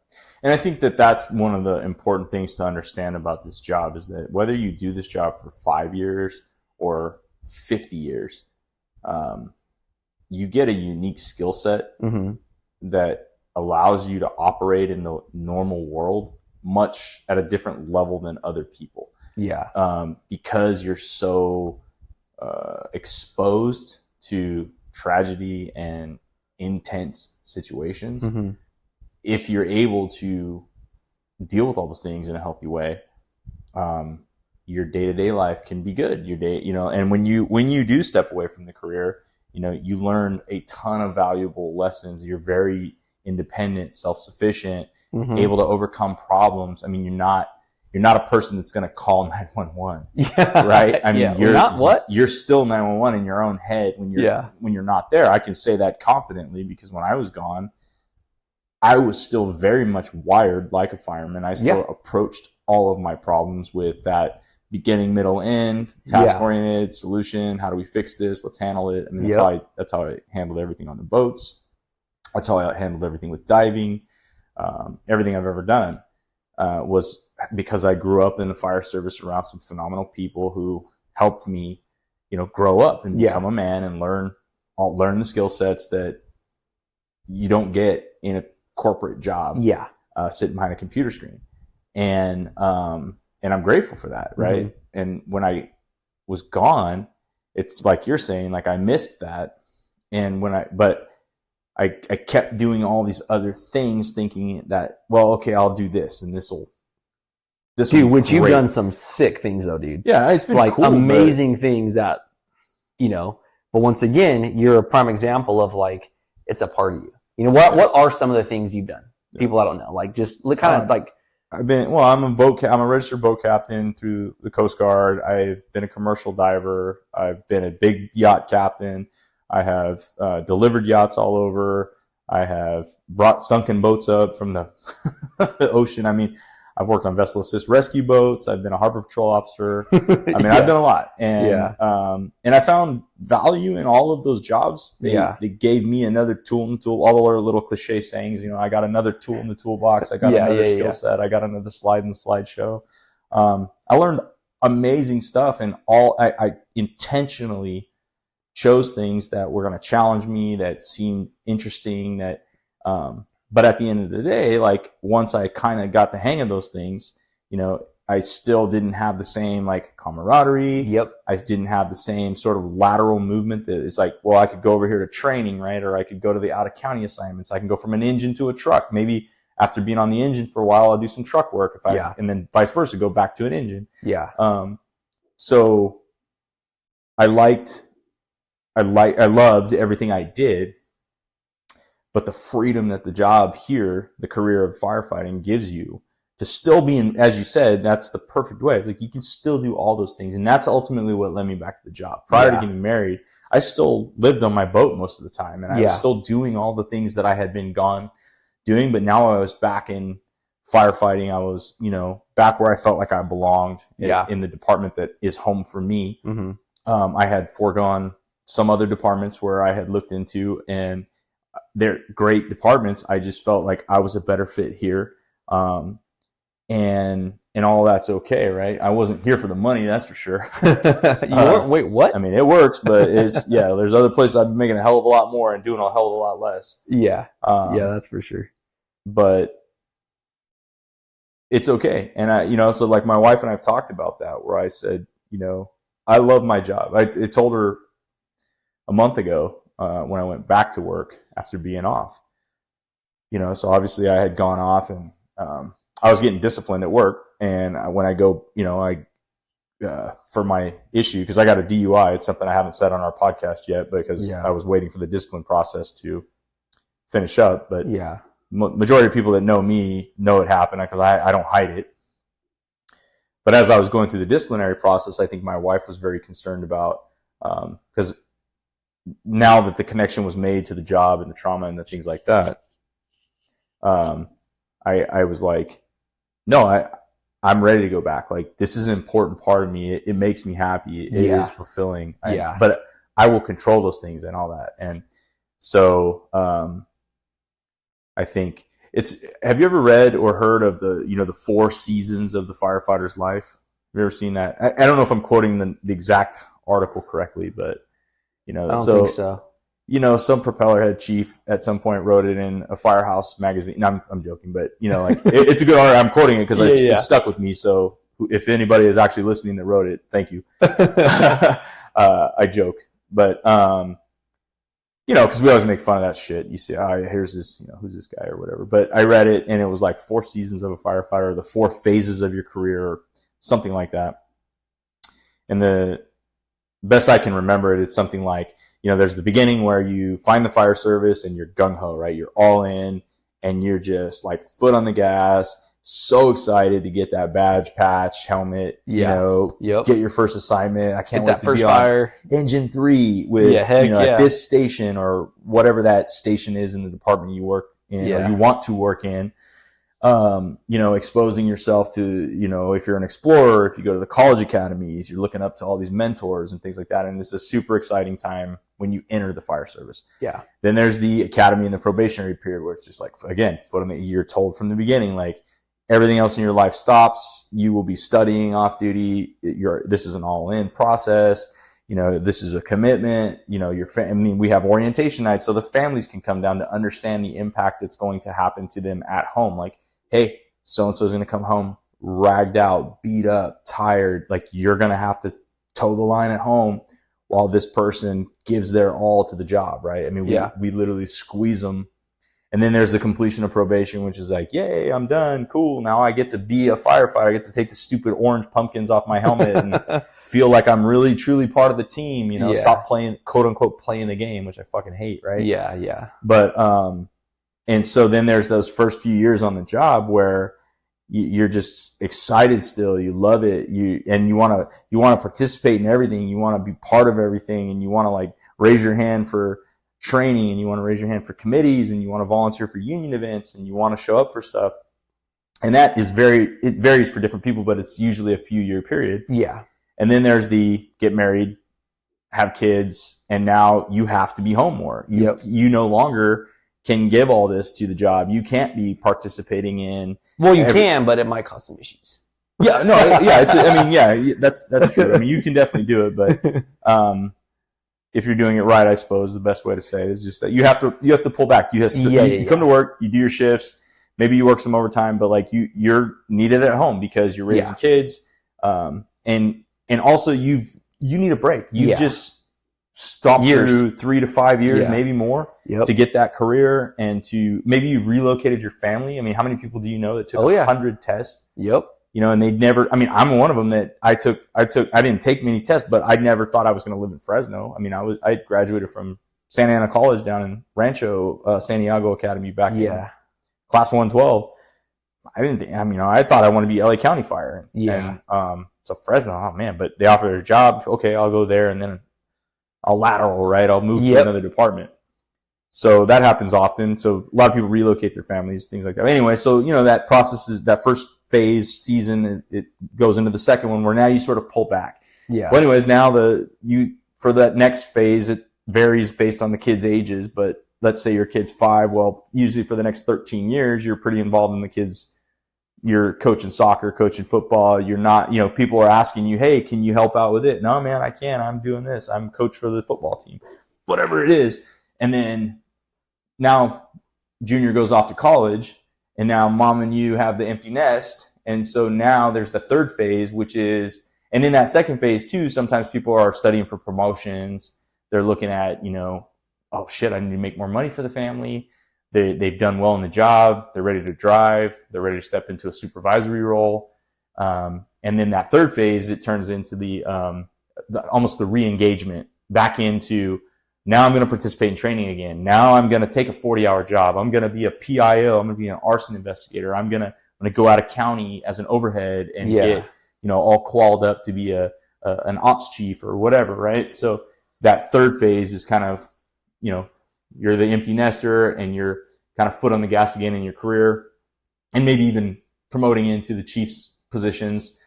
And I think that that's one of the important things to understand about this job is that whether you do this job for 5 years or 50 years, you get a unique skill set mm-hmm. that allows you to operate in the normal world much at a different level than other people. Yeah. Because you're so exposed to tragedy and intense situations. Mm-hmm. If you're able to deal with all those things in a healthy way, your day-to-day life can be good. Your day, you know, and when you do step away from the career, you know, you learn a ton of valuable lessons. You're very independent, self-sufficient, mm-hmm. able to overcome problems. I mean, you're not a person that's going to call 911. Yeah. Right. I mean, yeah. you're not what? You're still 911 in your own head when you're not there. I can say that confidently because when I was gone, I was still very much wired like a fireman. I still approached all of my problems with that beginning, middle, end, task-oriented solution. How do we fix this? Let's handle it. I mean, that's how I handled everything on the boats. That's how I handled everything with diving. Everything I've ever done was because I grew up in the fire service around some phenomenal people who helped me, you know, grow up and become a man and learn the skill sets that you don't get in a corporate job. Yeah. Sitting behind a computer screen. And I'm grateful for that. Right. Mm-hmm. And when I was gone, it's like you're saying, like I missed that. And but I kept doing all these other things thinking that, well, okay, I'll do this and this will dude, which you've done some sick things though, dude. Yeah. It's been like cool, amazing things that, you know, but once again, you're a prime example of like, it's a part of you. You know, what are some of the things you've done? People I don't know, like just kind of like. I'm a registered boat captain through the Coast Guard. I've been a commercial diver. I've been a big yacht captain. I have delivered yachts all over. I have brought sunken boats up from the, the ocean. I mean, I've worked on vessel assist rescue boats. I've been a harbor patrol officer. I mean, I've done a lot. And, and I found value in all of those jobs. They gave me another tool in the tool, all the little cliche sayings, you know, I got another tool in the toolbox. I got another skill set. I got another slide in the slideshow. I learned amazing stuff and I intentionally chose things that were going to challenge me, that seemed interesting, that, but at the end of the day, like once I kind of got the hang of those things, you know, I still didn't have the same like camaraderie. Yep. I didn't have the same sort of lateral movement that it's like, well, I could go over here to training, right? Or I could go to the out of county assignments. I can go from an engine to a truck. Maybe after being on the engine for a while, I'll do some truck work and then vice versa, go back to an engine. Yeah. So I loved everything I did. But the freedom that the job here, the career of firefighting gives you to still be in, as you said, that's the perfect way. It's like you can still do all those things. And that's ultimately what led me back to the job. Prior to getting married, I still lived on my boat most of the time. And I was still doing all the things that I had been gone doing. But now I was back in firefighting. I was, you know, back where I felt like I belonged Yeah. in the department that is home for me. Mm-hmm. I had foregone some other departments where I had looked into, and they're great departments. I just felt like I was a better fit here. And all that's okay, right? I wasn't here for the money, that's for sure. You weren't? Wait, what? I mean, it works, but it's, yeah, there's other places I've been making a hell of a lot more and doing a hell of a lot less. Yeah. Yeah, that's for sure. But it's okay. And I, so like my wife and I've talked about that, where I said, I love my job. I told her a month ago, when I went back to work after being off, so obviously I had gone off, and, I was getting disciplined at work. And when I go, for my issue, because I got a DUI, it's something I haven't said on our podcast yet because I was waiting for the discipline process to finish up. But yeah, majority of people that know me know it happened because I don't hide it. But as I was going through the disciplinary process, I think my wife was very concerned about, because now that the connection was made to the job and the trauma and the things like that, I was like, no, I'm ready to go back. Like, this is an important part of me. It makes me happy. It is fulfilling. But I will control those things and all that. And so, I think have you ever read or heard of the 4 seasons of the firefighter's life? Have you ever seen that? I don't know if I'm quoting the exact article correctly, but I don't think so. Some propeller head chief at some point wrote it in a Firehouse magazine. No, I'm joking, but like it's a good article. I'm quoting it because it stuck with me. So if anybody is actually listening that wrote it, thank you. I joke, but because we always make fun of that shit. You see, here's this, who's this guy or whatever. But I read it, and it was like 4 seasons of a firefighter, or the 4 phases of your career, or something like that. And the best I can remember it is something like, there's the beginning where you find the fire service and you're gung-ho, right? You're all in, and you're just like foot on the gas, so excited to get that badge, patch, helmet, get your first assignment. I can't wait to be on engine 3 with, at this station or whatever that station is in the department you work in or you want to work in. Exposing yourself to, if you're an explorer, if you go to the college academies, you're looking up to all these mentors and things like that. And it's a super exciting time when you enter the fire service. Yeah. Then there's the academy and the probationary period where it's just like, again, you're told from the beginning, like, everything else in your life stops. You will be studying off duty. This is an all-in process. This is a commitment. We have orientation nights so the families can come down to understand the impact that's going to happen to them at home. Like, hey, so-and-so is going to come home ragged out, beat up, tired. Like, you're going to have to toe the line at home while this person gives their all to the job, right? I mean, we literally squeeze them. And then there's the completion of probation, which is like, yay, I'm done. Cool. Now I get to be a firefighter. I get to take the stupid orange pumpkins off my helmet and feel like I'm really, truly part of the team, stop playing, quote unquote, playing the game, which I fucking hate, right? Yeah, yeah. But, and so then there's those first few years on the job where you're just excited still. You love it. You want to participate in everything. You want to be part of everything, and you want to like raise your hand for training, and you want to raise your hand for committees, and you want to volunteer for union events, and you want to show up for stuff. And that is it varies for different people, but it's usually a few year period. Yeah. And then there's the get married, have kids, and now you have to be home more. You no longer can give all this to the job. You can't be participating in. Well, you can, but it might cause some issues. Yeah, no, that's true. I mean, you can definitely do it, but, if you're doing it right, I suppose the best way to say it is just that you have to pull back. You come to work, you do your shifts, maybe you work some overtime, but like you're needed at home because you're raising kids. And also you need a break. You just stopped through 3 to 5 years, maybe more to get that career, and to maybe you've relocated your family. I mean, how many people do you know that took 100 tests? Yep. And they'd never, I mean, I'm one of them that I didn't take many tests, but I never thought I was going to live in Fresno. I mean, I graduated from Santa Ana College down in Rancho, Santiago Academy back in class 112. I thought I wanted to be LA County Fire. And, so Fresno, oh man, but they offered a job. Okay, I'll go there, and then I'll lateral, right? I'll move to another department. So that happens often. So a lot of people relocate their families, things like that. Anyway, so, that process is that first phase season, it goes into the second one where now you sort of pull back. Yeah. Well, anyways, now for that next phase, it varies based on the kids' ages, but let's say your kid's 5. Well, usually for the next 13 years, you're pretty involved in the kids. You're coaching soccer, coaching football. You're not, people are asking you, hey, can you help out with it? No, man, I can't. I'm doing this. I'm coach for the football team, whatever it is. And then now junior goes off to college, and now mom and you have the empty nest. And so now there's the third phase, which is, and in that second phase too, sometimes people are studying for promotions. They're looking at, oh shit, I need to make more money for the family. They've done well in the job. They're ready to drive. They're ready to step into a supervisory role. And then that third phase, it turns into the almost the re-engagement back into, now I'm going to participate in training again. Now I'm going to take a 40-hour job. I'm going to be a PIO. I'm going to be an arson investigator. I'm going to go out of county as an overhead and get, all qualled up to be an ops chief or whatever, right? So that third phase is kind of, you're the empty nester and you're kind of foot on the gas again in your career, and maybe even promoting into the chief's positions,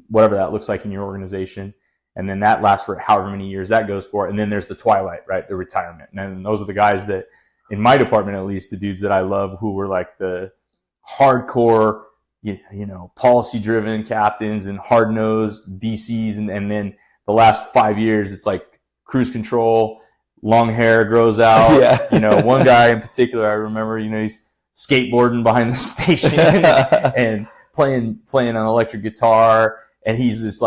whatever that looks like in your organization. And then that lasts for however many years that goes for. And then there's the twilight, right? The retirement. And then those are the guys that, in my department at least, the dudes that I love who were like the hardcore, policy driven captains and hard nosed BCs. And then the last 5 years, it's like cruise control, long hair grows out. Yeah. One guy in particular, I remember, he's skateboarding behind the station and playing an electric guitar. And he's this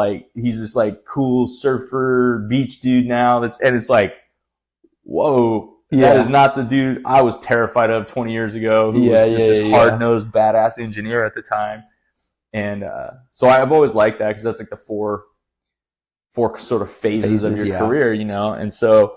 cool surfer beach dude now. It's like, whoa, that is not the dude I was terrified of 20 years ago, who was just this hard-nosed badass engineer at the time. And so I've always liked that, because that's like the four sort of phases of your career, And so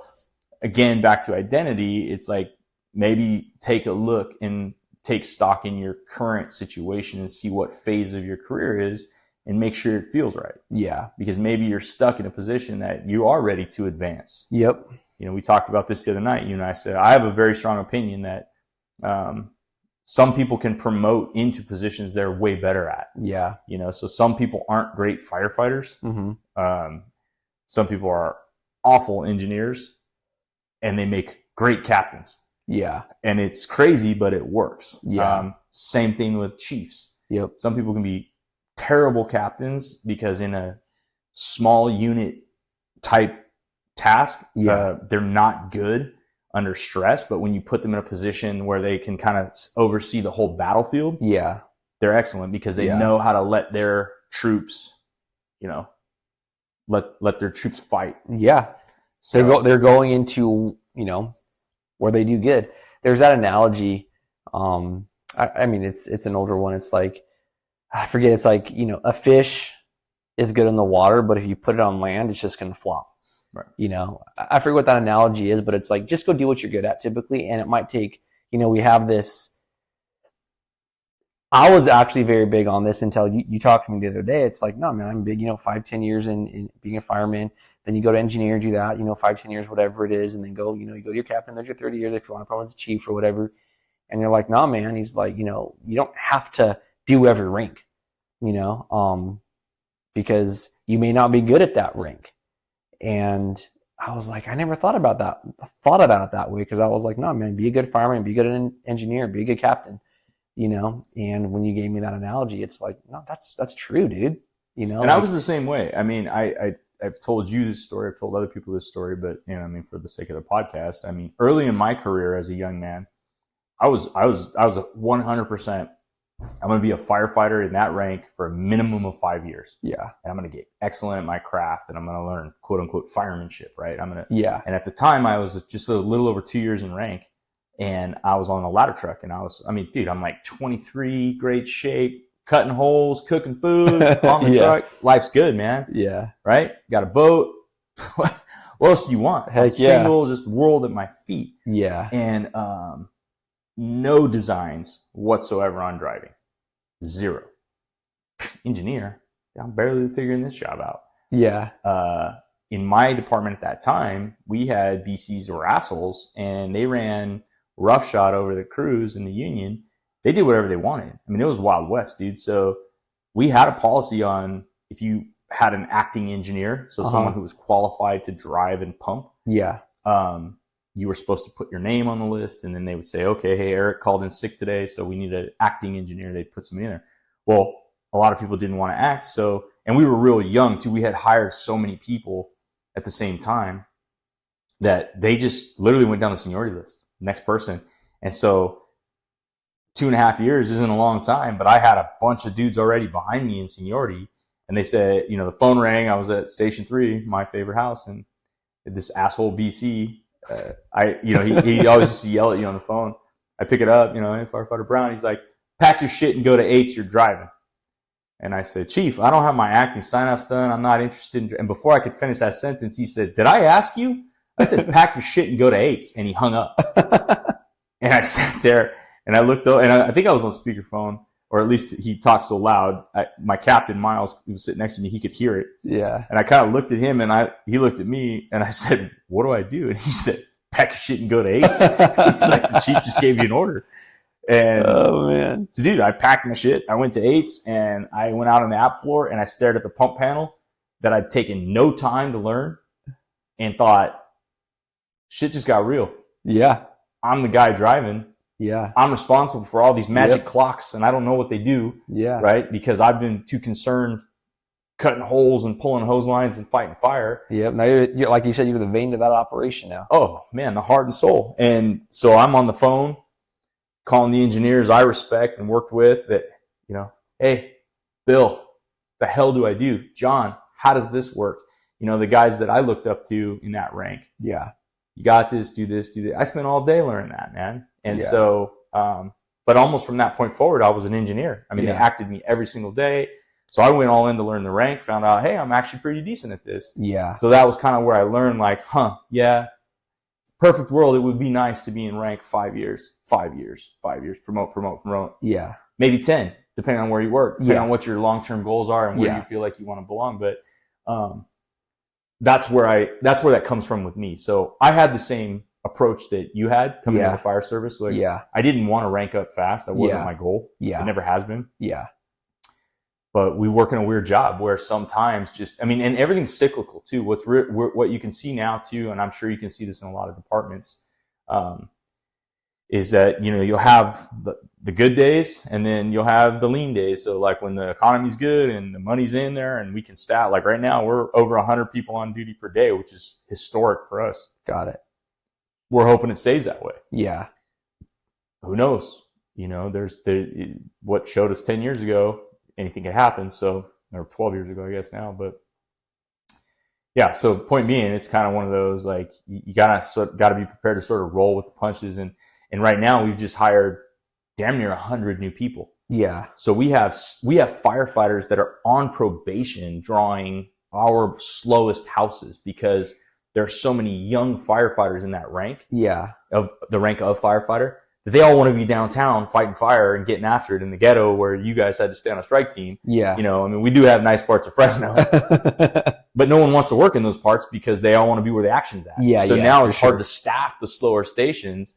again, back to identity, it's like, maybe take a look and take stock in your current situation and see what phase of your career is, and make sure it feels right. Yeah. Because maybe you're stuck in a position that you are ready to advance. Yep. We talked about this the other night. You and I said, I have a very strong opinion that some people can promote into positions they're way better at. Yeah. So some people aren't great firefighters. Mm-hmm. Some people are awful engineers, and they make great captains. Yeah. And it's crazy, but it works. Yeah. Same thing with chiefs. Yep. Some people can be terrible captains because in a small unit type task, they're not good under stress. But when you put them in a position where they can kind of oversee the whole battlefield, they're excellent, because they know how to let their troops, let their troops fight. Yeah. So they're going into, where they do good. There's that analogy. I mean, it's an older one. It's like, I forget, it's like, a fish is good in the water, but if you put it on land, it's just going to flop. Right. I forget what that analogy is, but it's like, just go do what you're good at typically. And it might take, we have this, I was actually very big on this until you talked to me the other day. It's like, no, man, I'm big, 5-10 years in being a fireman. Then you go to engineer, do that, 5-10 years, whatever it is. And then go, you go to your captain, there's your 30 years if you want to promote as a chief or whatever. And you're like, nah, man. He's like, you don't have to do every rank, because you may not be good at that rank. And I was like, I never thought about it that way, because I was like, no, man, be a good fireman, be a good engineer, be a good captain, and when you gave me that analogy, it's like, no, that's true, dude. And I was the same way. I mean, I've told you this story, I've told other people this story, but for the sake of the podcast, early in my career as a young man, I was 100%. I'm going to be a firefighter in that rank for a minimum of 5 years. Yeah. And I'm going to get excellent at my craft, and I'm going to learn quote unquote firemanship, right? Yeah. And at the time I was just a little over 2 years in rank, and I was on a ladder truck, and I'm like 23, great shape, cutting holes, cooking food on the truck. Life's good, man. Yeah. Right? Got a boat. What else do you want? Heck Single, just world at my feet. Yeah. And, no designs whatsoever on driving. 0. Engineer. I'm barely figuring this job out. Yeah. in my department at that time, we had BCs that were assholes, and they ran roughshod over the crews in the union. They did whatever they wanted. I mean, it was Wild West, dude. So we had a policy on if you had an acting engineer, so someone who was qualified to drive and pump. Yeah. You were supposed to put your name on the list, and then they would say, okay, hey, Eric called in sick today, so we need an acting engineer. They'd put somebody in there. Well, a lot of people didn't want to act. So, and we were real young too. We had hired so many people at the same time that they just literally went down the seniority list. Next person. And so 2.5 years isn't a long time, but I had a bunch of dudes already behind me in seniority. And they said, the phone rang. I was at Station 3, my favorite house. And this asshole BC, he always used to yell at you on the phone. I pick it up, hey, Firefighter Brown. He's like, pack your shit and go to 8's. You're driving. And I said, Chief, I don't have my acting sign-ups done. I'm not interested in. And before I could finish that sentence, he said, did I ask you? I said, pack your shit and go to 8's. And he hung up. And I sat there and I looked up, and I think I was on speakerphone, or at least he talked so loud. My captain, Miles, who was sitting next to me, he could hear it. Yeah. And I kind of looked at him, and he looked at me, and I said, what do I do? And he said, pack your shit and go to 8's. He's like, the chief just gave you an order. And oh man. So dude, I packed my shit. I went to 8's, and I went out on the app floor, and I stared at the pump panel that I'd taken no time to learn, and thought, shit just got real. Yeah. I'm the guy driving. Yeah. I'm responsible for all these magic clocks, and I don't know what they do. Yeah. Right? Because I've been too concerned cutting holes and pulling hose lines and fighting fire. Yep. Now you're like you said, you're the vein to that operation now. Oh man, the heart and soul. And so I'm on the phone calling the engineers I respect and worked with that, hey, Bill, the hell do I do? John, how does this work? The guys that I looked up to in that rank. Yeah. You got this, do this, do that. I spent all day learning that, man. And so, but almost from that point forward, I was an engineer. I mean, they acted me every single day. So I went all in to learn the rank, found out, hey, I'm actually pretty decent at this. Yeah. So that was kind of where I learned perfect world. It would be nice to be in rank 5 years, promote. Yeah. Maybe 10, depending on where you work, depending on what your long-term goals are and where you feel like you want to belong. But, that's where that comes from with me. So I had the same approach that you had coming into the fire service. Like, I didn't want to rank up fast. That wasn't my goal. Yeah. It never has been. Yeah. But we work in a weird job where sometimes and everything's cyclical too. What you can see now too, and I'm sure you can see this in a lot of departments, is that, you'll have the good days and then you'll have the lean days. So like when the economy's good and the money's in there and we can staff, like right now we're over 100 people on duty per day, which is historic for us. Got it. We're hoping it stays that way. Yeah. Who knows? What showed us 10 years ago, anything could happen. So, or 12 years ago, I guess now, but yeah. So point being, it's kind of one of those, like, you gotta be prepared to sort of roll with the punches. And right now we've just hired damn near 100 new people. Yeah. So we have firefighters that are on probation drawing our slowest houses because there are so many young firefighters in that rank. Yeah. Of the rank of firefighter, that they all want to be downtown fighting fire and getting after it in the ghetto where you guys had to stay on a strike team. Yeah. We do have nice parts of Fresno, but no one wants to work in those parts because they all want to be where the action's at. Yeah. So now it's hard to staff the slower stations,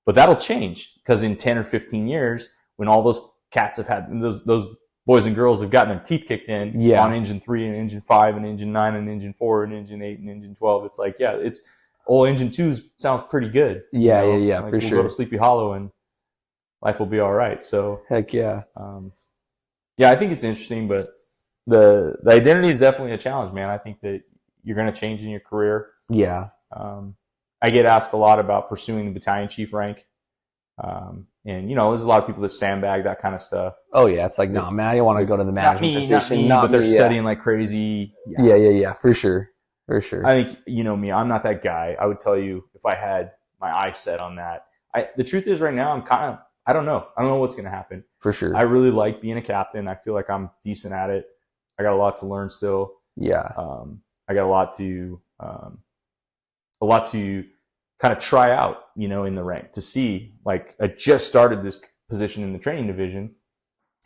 but that'll change because in 10 or 15 years, when all those cats have had those boys and girls have gotten their teeth kicked in on engine 3 and engine 5 and engine 9 and engine 4 and engine 8 and engine 12. It's like, it's old engine 2 sounds pretty good. Yeah. Like for we'll sure. Go to Sleepy Hollow and life will be all right. So heck yeah. I think it's interesting, but the identity is definitely a challenge, man. I think that you're going to change in your career. Yeah. I get asked a lot about pursuing the battalion chief rank. And there's a lot of people that sandbag that kind of stuff. Oh yeah. It's like, no, man, I don't want to go to the management position. But they're studying like crazy. Yeah. For sure. I think, me, I'm not that guy. I would tell you if I had my eyes set on that. The truth is right now, I don't know. I don't know what's going to happen. For sure. I really like being a captain. I feel like I'm decent at it. I got a lot to learn still. Yeah. I got a lot to kind of try out, in the rank to see. Like, I just started this position in the training division,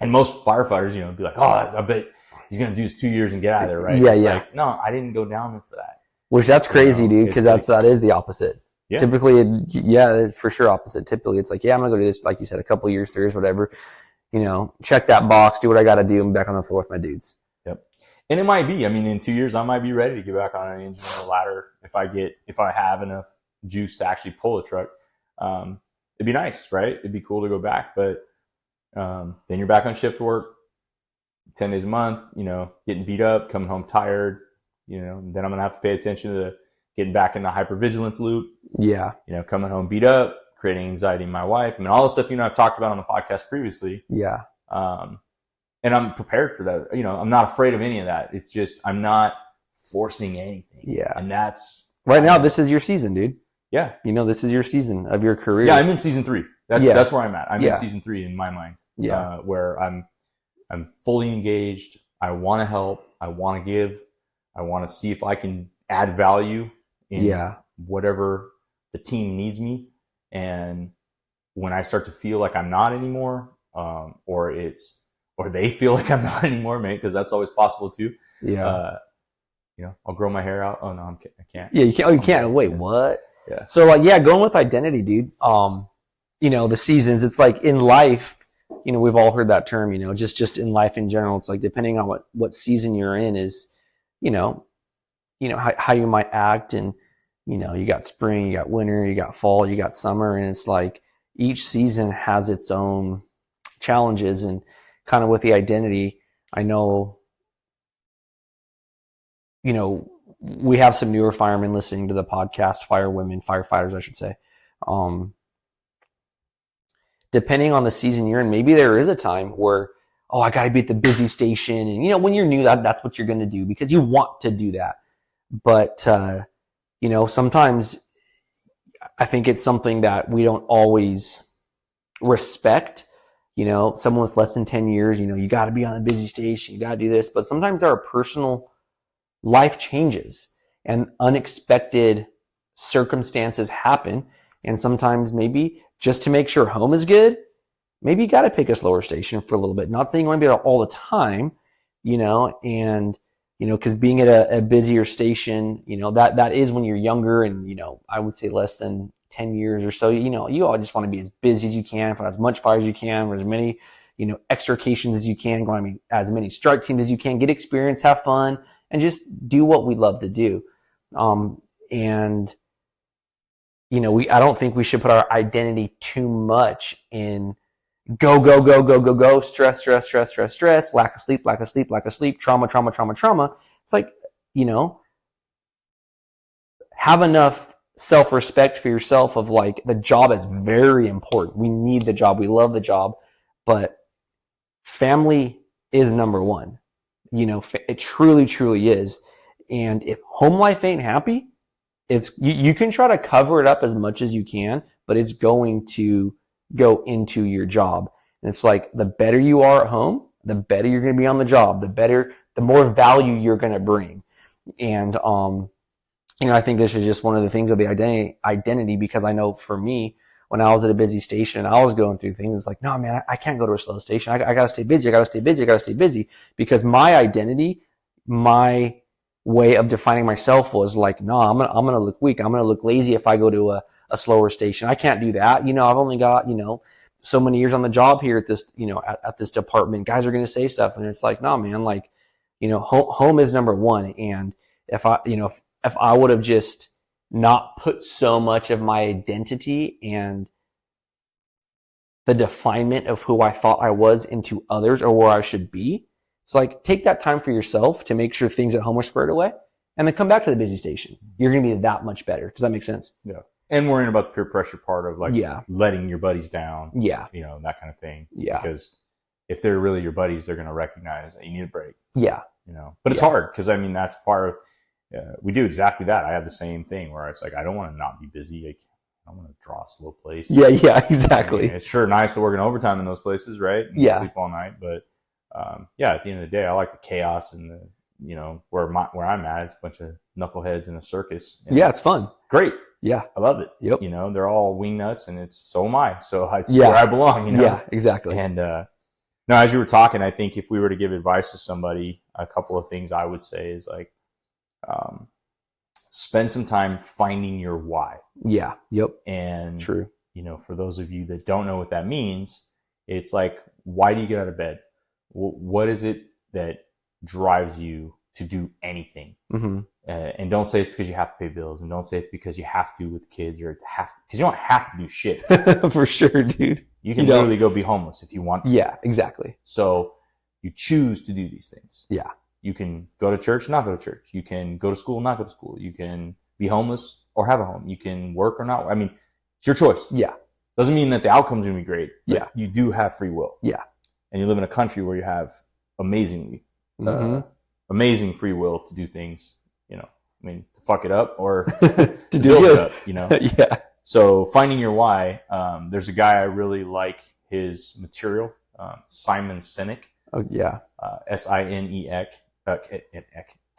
and most firefighters, be like, oh, I bet he's going to do his 2 years and get out of there, right? Yeah. Like, no, I didn't go down there for that. Which that's crazy, dude, because like, that is the opposite. Yeah. Typically, it's for sure opposite. Typically, it's like, yeah, I'm gonna go do this, like you said, a couple of years, 3 years, whatever. Check that box, do what I got to do, and back on the floor with my dudes. Yep. And it might be. I mean, in 2 years, I might be ready to get back on an engine or a ladder if I have enough juice to actually pull a truck. It'd be nice, right? It'd be cool to go back, but then you're back on shift work, 10 days a month. Getting beat up, coming home tired. Then I'm gonna have to pay attention to getting back in the hypervigilance loop. Yeah. Coming home beat up, creating anxiety in my wife. I mean, all the stuff I've talked about on the podcast previously. Yeah. And I'm prepared for that. I'm not afraid of any of that. It's just I'm not forcing anything. Yeah. And that's right now. This is your season, dude. Yeah. This is your season of your career. Yeah, I'm in season 3. That's where I'm at. I'm in season 3 in my mind. Yeah. Where I'm fully engaged. I want to help. I want to give. I want to see if I can add value in whatever the team needs me. And when I start to feel like I'm not anymore, or they feel like I'm not anymore, mate, because that's always possible too. Yeah. I'll grow my hair out. Oh no, I can't. Yeah, you can't. Oh, you can't. Wait, what? Yeah. So going with identity, dude. The seasons. It's like in life. We've all heard that term. Just in life in general. It's like depending on what season you're in is, how you might act, and you got spring, you got winter, you got fall, you got summer, and it's like each season has its own challenges. And kind of with the identity, I know, we have some newer firemen listening to the podcast, firefighters, I should say. Depending on the season you're in, maybe there is a time where, I got to be at the busy station. And, when you're new, that's what you're going to do because you want to do that. But, sometimes I think it's something that we don't always respect. Someone with less than 10 years, you got to be on a busy station, you got to do this. But sometimes our personal life changes and unexpected circumstances happen. And sometimes maybe just to make sure home is good, maybe you got to pick a slower station for a little bit. Not saying you want to be there all the time, and, because being at a busier station, that is when you're younger and, I would say less than 10 years or so, you all just want to be as busy as you can, for as much fire as you can, for as many, extrications as you can, go on as many strike teams as you can, get experience, have fun, and just do what we love to do. And, I don't think we should put our identity too much in go, stress, lack of sleep, trauma. It's like, have enough self-respect for yourself of like, the job is very important. We need the job. We love the job, but family is number one. It truly, truly is. And if home life ain't happy, you can try to cover it up as much as you can, but it's going to go into your job. And it's like the better you are at home, the better you're going to be on the job, the more value you're going to bring. And, I think this is just one of the things of the identity, because I know for me, when I was at a busy station and I was going through things, it's like, no, man, I can't go to a slow station. I got to stay busy. I got to stay busy because my identity, my way of defining myself was like, no, I'm going to look weak. I'm going to look lazy if I go to a slower station. I can't do that. I've only got, so many years on the job here at this, at this department. Guys are going to say stuff. And it's like, no, man, like, home is number one. And if I would have just not put so much of my identity and the definement of who I thought I was into others or where I should be, it's like, take that time for yourself to make sure things at home are squared away and then come back to the busy station. You're going to be that much better. Does that make sense? Yeah. And worrying about the peer pressure part of like letting your buddies down. Yeah. That kind of thing. Yeah. Because if they're really your buddies, they're going to recognize that you need a break. Yeah. But it's hard because that's part of, we do exactly that. I have the same thing where it's like, I don't want to not be busy. Like, I want to draw a slow place. Yeah, exactly. It's sure nice to work in overtime in those places, right? And sleep all night. But at the end of the day, I like the chaos and the, where I'm at, it's a bunch of knuckleheads in a circus. Yeah, it's fun. Great. Yeah. I love it. Yep. They're all wing nuts and so am I. So it's where I belong, Yeah, exactly. And, no, as you were talking, I think if we were to give advice to somebody, a couple of things I would say is like, spend some time finding your why. Yeah. Yep. And, True. for those of you that don't know what that means, it's like, why do you get out of bed? What is it that drives you to do anything? Mm-hmm. And don't say it's because you have to pay bills, and don't say it's because you have to with kids, or because you don't have to do shit. For sure, dude. You can literally go be homeless if you want to. Yeah, exactly. So you choose to do these things. Yeah. You can go to church, not go to church. You can go to school, not go to school. You can be homeless or have a home. You can work or not. I mean, it's your choice. Yeah. Doesn't mean that the outcome's going to be great. But yeah. You do have free will. Yeah. And you live in a country where you have amazing free will to do things, to fuck it up or to build it up, Yeah. So finding your why, there's a guy I really like his material, Simon Sinek. Oh, yeah. Sinek.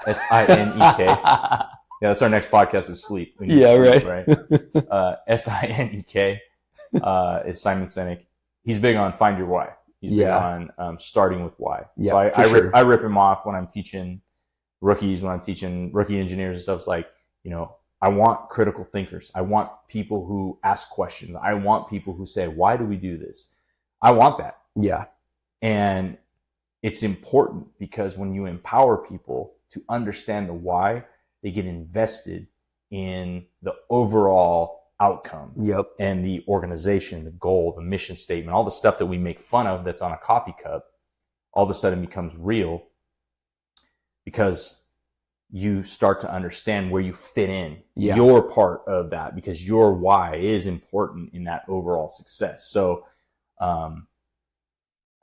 S-I-N-E-K. Yeah, that's our next podcast is sleep. Yeah, sleep, right. Sinek is Simon Sinek. He's big on find your why. He's big on starting with why. Yeah, so I rip him off when I'm teaching rookies, when I'm teaching rookie engineers and stuff. It's like, I want critical thinkers. I want people who ask questions. I want people who say, why do we do this? I want that. Yeah. And it's important because when you empower people to understand the why, they get invested in the overall outcome. Yep. And the organization, the goal, the mission statement, all the stuff that we make fun of that's on a coffee cup, all of a sudden becomes real because you start to understand where you fit in. Yeah. Your part of that, because your why is important in that overall success. So,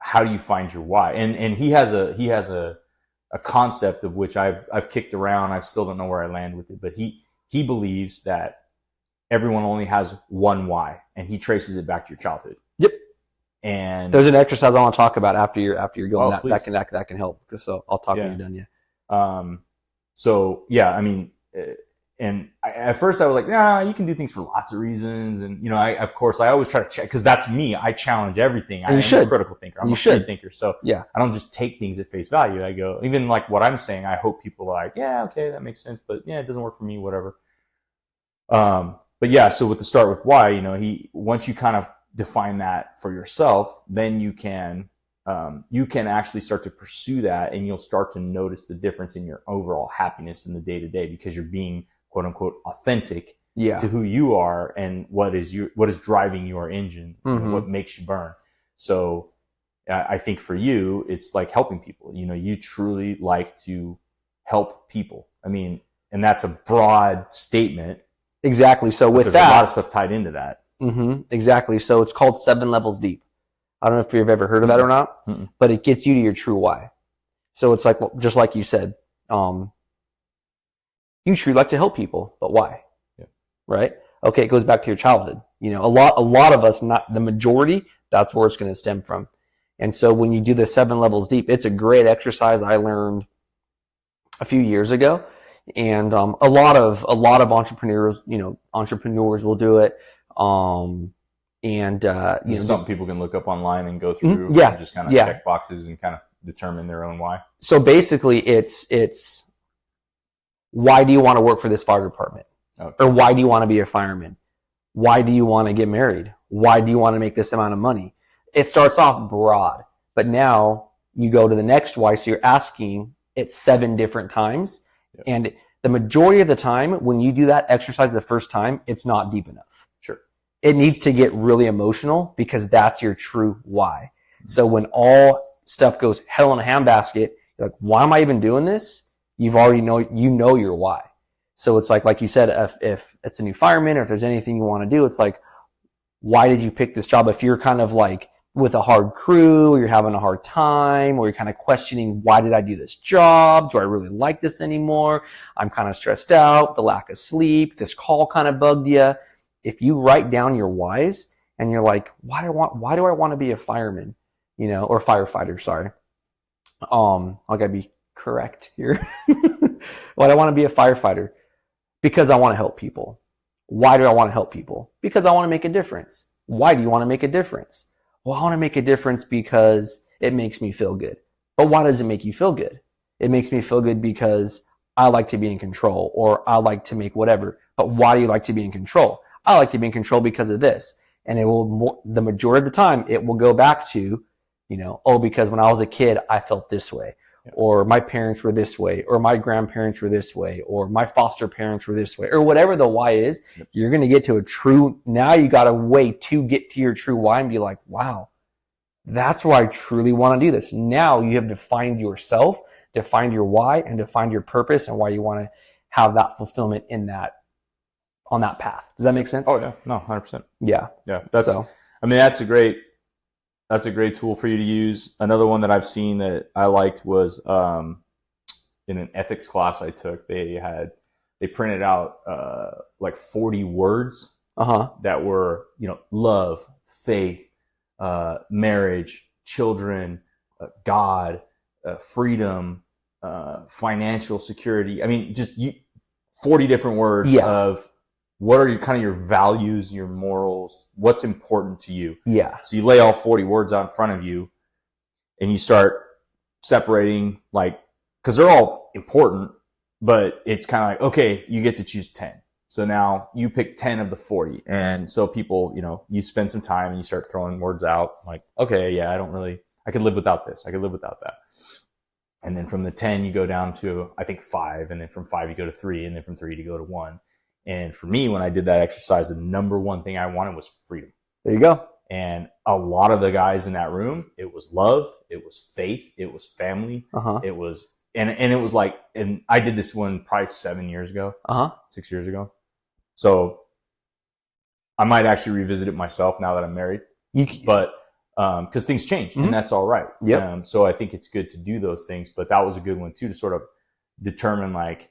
how do you find your why? And he has a concept of which I've kicked around. I still don't know where I land with it, but he believes that everyone only has one why, and he traces it back to your childhood. Yep. And there's an exercise I want to talk about after you're going. That can help. So I'll talk when you're done. Yeah. So yeah, I mean, and at first I was like, nah, you can do things for lots of reasons. And, of course I always try to check, because that's me. I challenge everything. I'm a critical thinker. I'm a free thinker. So yeah, I don't just take things at face value. I go, even like what I'm saying, I hope people are like, yeah, okay, that makes sense. But yeah, it doesn't work for me, whatever. But yeah, so with the start with why, once you kind of define that for yourself, then you can actually start to pursue that, and you'll start to notice the difference in your overall happiness in the day to day, because you're being quote unquote authentic to who you are and what is driving your engine, what makes you burn. So I think for you, it's like helping people. You truly like to help people. I mean, and that's a broad statement. Exactly. So with that, there's a lot of stuff tied into that. Exactly. So it's called 7 levels deep. I don't know if you've ever heard of that or not, but it gets you to your true why. So it's like, just like you said, you truly like to help people, but why? Yeah. Right? Okay. It goes back to your childhood. A lot of us, not the majority, that's where it's going to stem from. And so when you do the 7 levels deep, it's a great exercise I learned a few years ago. And, a lot of entrepreneurs will do it. Something people can look up online and go through and just kind of check boxes and kind of determine their own why. So basically it's why do you want to work for this fire department? Okay. Or why do you want to be a fireman? Why do you want to get married? Why do you want to make this amount of money? It starts off broad, but now you go to the next why. So you're asking it 7 different times. Yep. And the majority of the time when you do that exercise the first time, it's not deep enough. Sure. It needs to get really emotional, because that's your true why. So when all stuff goes hell in a handbasket, you're like, why am I even doing this? You've already know your why. So it's like you said, if it's a new fireman, or if there's anything you want to do, it's like, why did you pick this job? If you're kind of like with a hard crew, or you're having a hard time, or you're kind of questioning, why did I do this job? Do I really like this anymore? I'm kind of stressed out, the lack of sleep, this call kind of bugged you. If you write down your whys and you're like, why do I want to be a fireman? Or firefighter, sorry. I gotta be correct here. Why do I want to be a firefighter? Because I want to help people. Why do I want to help people? Because I want to make a difference. Why do you want to make a difference? Well, I want to make a difference because it makes me feel good. But why does it make you feel good? It makes me feel good because I like to be in control, or I like to make whatever. But why do you like to be in control? I like to be in control because of this. And it will, the majority of the time, it will go back to, oh, because when I was a kid, I felt this way, or my parents were this way, or my grandparents were this way, or my foster parents were this way, or whatever the why is. You're going to get to a true, now you got a way to get to your true why and be like, wow, that's where I truly want to do this. Now you have defined yourself, defined your why, and defined your purpose and why you want to have that fulfillment in that, on that path. Does that make sense? Oh yeah, no, 100%. Yeah. I mean, that's a great tool for you to use. Another one that I've seen that I liked was in an ethics class I took. They printed out like 40 words that were, love, faith, marriage, children, God, freedom, financial security. I mean, just 40 different words of what are your values, your morals, what's important to you. Yeah. So you lay all 40 words out in front of you and you start separating, like, cause they're all important, but it's kind of like, okay, you get to choose 10. So now you pick 10 of the 40. And so people, you spend some time and you start throwing words out like, okay, yeah, I could live without this. I could live without that. And then from the 10, you go down to, I think 5. And then from 5, you go to 3. And then from 3 you go to 1. And for me, when I did that exercise, the number one thing I wanted was freedom. There you go. And a lot of the guys in that room, it was love, it was faith, it was family, it was, and it was like, and I did this one probably 7 years ago, 6 years ago. So I might actually revisit it myself now that I'm married, but, cause things change and that's all right. So I think it's good to do those things, but that was a good one too, to sort of determine like,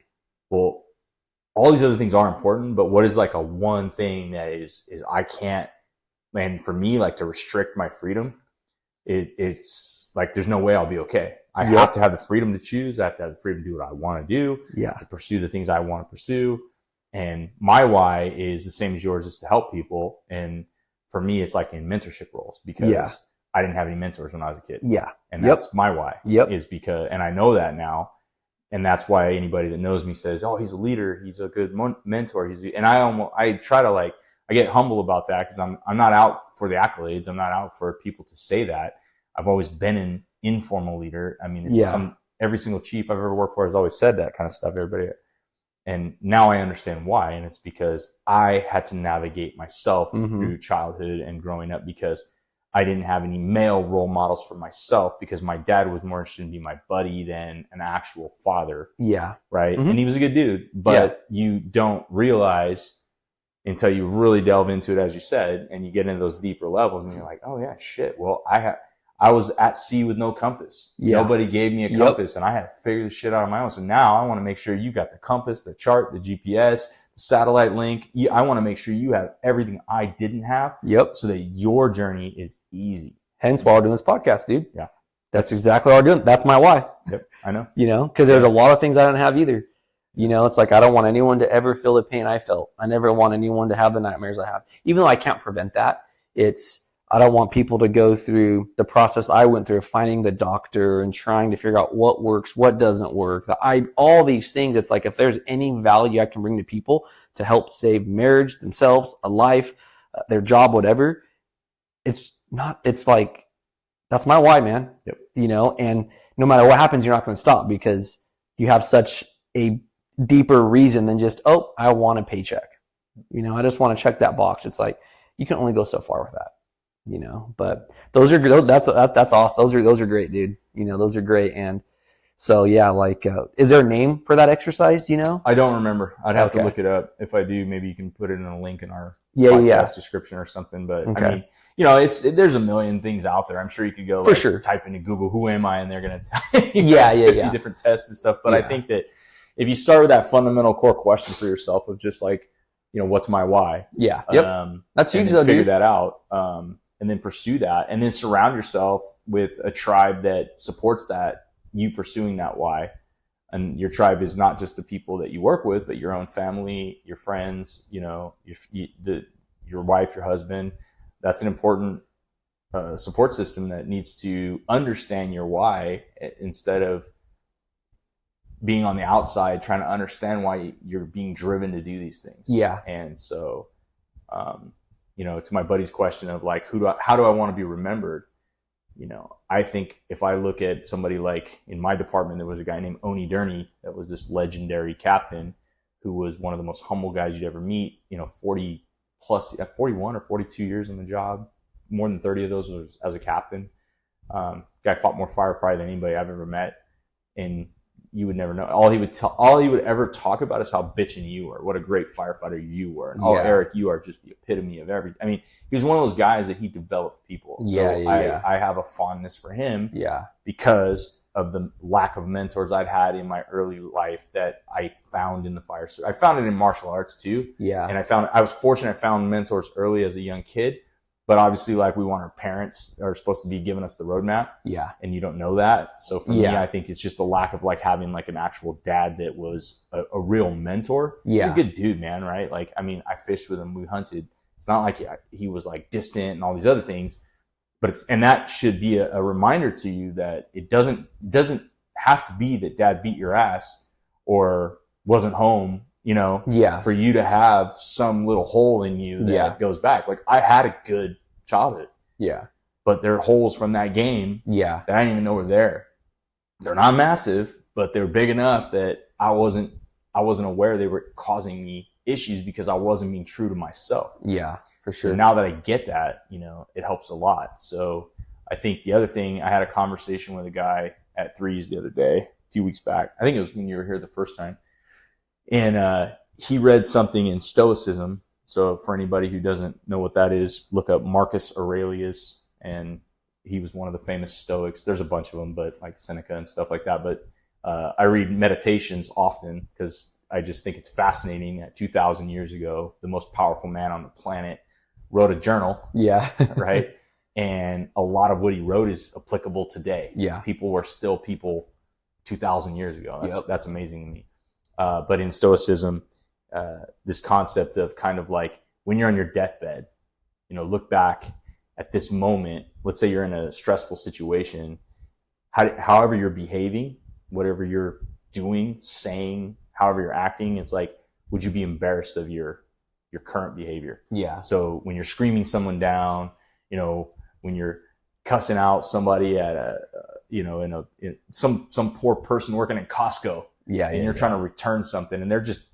well, all these other things are important, but what is like a one thing that is I can't, and for me, like to restrict my freedom, it's like, there's no way I'll be okay. I have to have the freedom to choose. I have to have the freedom to do what I want to do, to pursue the things I want to pursue. And my why is the same as yours, is to help people. And for me, it's like in mentorship roles, because I didn't have any mentors when I was a kid. And that's my why is because, and I know that now. And that's why anybody that knows me says, oh, he's a leader. He's a good mentor. And I try to I get humble about that, because I'm not out for the accolades. I'm not out for people to say that. I've always been an informal leader. I mean, it's every single chief I've ever worked for has always said that kind of stuff, everybody. And now I understand why. And it's because I had to navigate myself through childhood and growing up, because I didn't have any male role models for myself, because my dad was more interested in being my buddy than an actual father. Right. And he was a good dude, but you don't realize until you really delve into it, as you said, and you get into those deeper levels and you're like, oh yeah, shit. Well, I was at sea with no compass. Nobody gave me a compass and I had to figure the shit out on my own. So now I want to make sure you got the compass, the chart, the GPS, the satellite link. I want to make sure you have everything I didn't have. So that your journey is easy. Hence why we're doing this podcast, dude. Yeah. That's exactly what we're doing. That's my why. I know. Cause there's a lot of things I don't have either. It's like, I don't want anyone to ever feel the pain I felt. I never want anyone to have the nightmares I have. Even though I can't prevent that, I don't want people to go through the process I went through of finding the doctor and trying to figure out what works, what doesn't work. All these things, it's like, if there's any value I can bring to people to help save marriage, themselves, a life, their job, whatever, it's like, that's my why, man. And no matter what happens, you're not going to stop, because you have such a deeper reason than just, oh, I want a paycheck. I just want to check that box. It's like, you can only go so far with that. But those are good. That's awesome. Those are great, dude. Those are great. And so, yeah, is there a name for that exercise? I don't remember. I'd have to look it up. If I do, maybe you can put it in a link in our podcast description or something. But I mean, there's a million things out there. I'm sure you could go type into Google, who am I? And they're going to tell you 50 different tests and stuff. But I think that if you start with that fundamental core question for yourself of just like, what's my why? That's huge though, dude. Figure that out. And then pursue that, and then surround yourself with a tribe that supports that, you pursuing that why. And your tribe is not just the people that you work with, but your own family, your friends, your wife, your husband. That's an important support system that needs to understand your why, instead of being on the outside, trying to understand why you're being driven to do these things. Yeah. And so, to my buddy's question of like, how do I want to be remembered? I think if I look at somebody like in my department, there was a guy named Oni Durney that was this legendary captain who was one of the most humble guys you'd ever meet, 40 plus, 41 or 42 years on the job. More than 30 of those was as a captain. Guy fought more fire probably than anybody I've ever met. And you would never know. All he would ever talk about is how bitchin' you were, what a great firefighter you were. And Eric, you are just the epitome of everything. I mean, he was one of those guys that he developed people. So I have a fondness for him because of the lack of mentors I'd had in my early life that I found in the fire service. I found it in martial arts too. Yeah. And I was fortunate I found mentors early as a young kid. But obviously, like, we want our parents are supposed to be giving us the roadmap. Yeah. And you don't know that. So for me, I think it's just the lack of like having like an actual dad that was a real mentor. Yeah. He's a good dude, man. Right. Like, I mean, I fished with him. We hunted. It's not like he was like distant and all these other things, but and that should be a reminder to you that it doesn't have to be that dad beat your ass or wasn't home, for you to have some little hole in you that goes back. Like, I had a good childhood. Yeah. But there are holes from that game that I didn't even know were there. They're not massive, but they're big enough that I wasn't aware they were causing me issues because I wasn't being true to myself. Yeah, for sure. So now that I get that, it helps a lot. So I think the other thing, I had a conversation with a guy at Threes the other day, a few weeks back. I think it was when you were here the first time. And he read something in Stoicism. So for anybody who doesn't know what that is, look up Marcus Aurelius. And he was one of the famous Stoics. There's a bunch of them, but like Seneca and stuff like that. But I read Meditations often because I just think it's fascinating that 2,000 years ago, the most powerful man on the planet wrote a journal. Yeah. Right. And a lot of what he wrote is applicable today. Yeah. People were still people 2,000 years ago. That's amazing to me. But in Stoicism, this concept of kind of like when you're on your deathbed, look back at this moment. Let's say you're in a stressful situation. However you're behaving, whatever you're doing, saying, however you're acting, it's like, would you be embarrassed of your current behavior? Yeah. So when you're screaming someone down, when you're cussing out somebody at some poor person working at Costco. Yeah, and you're trying to return something, and they're just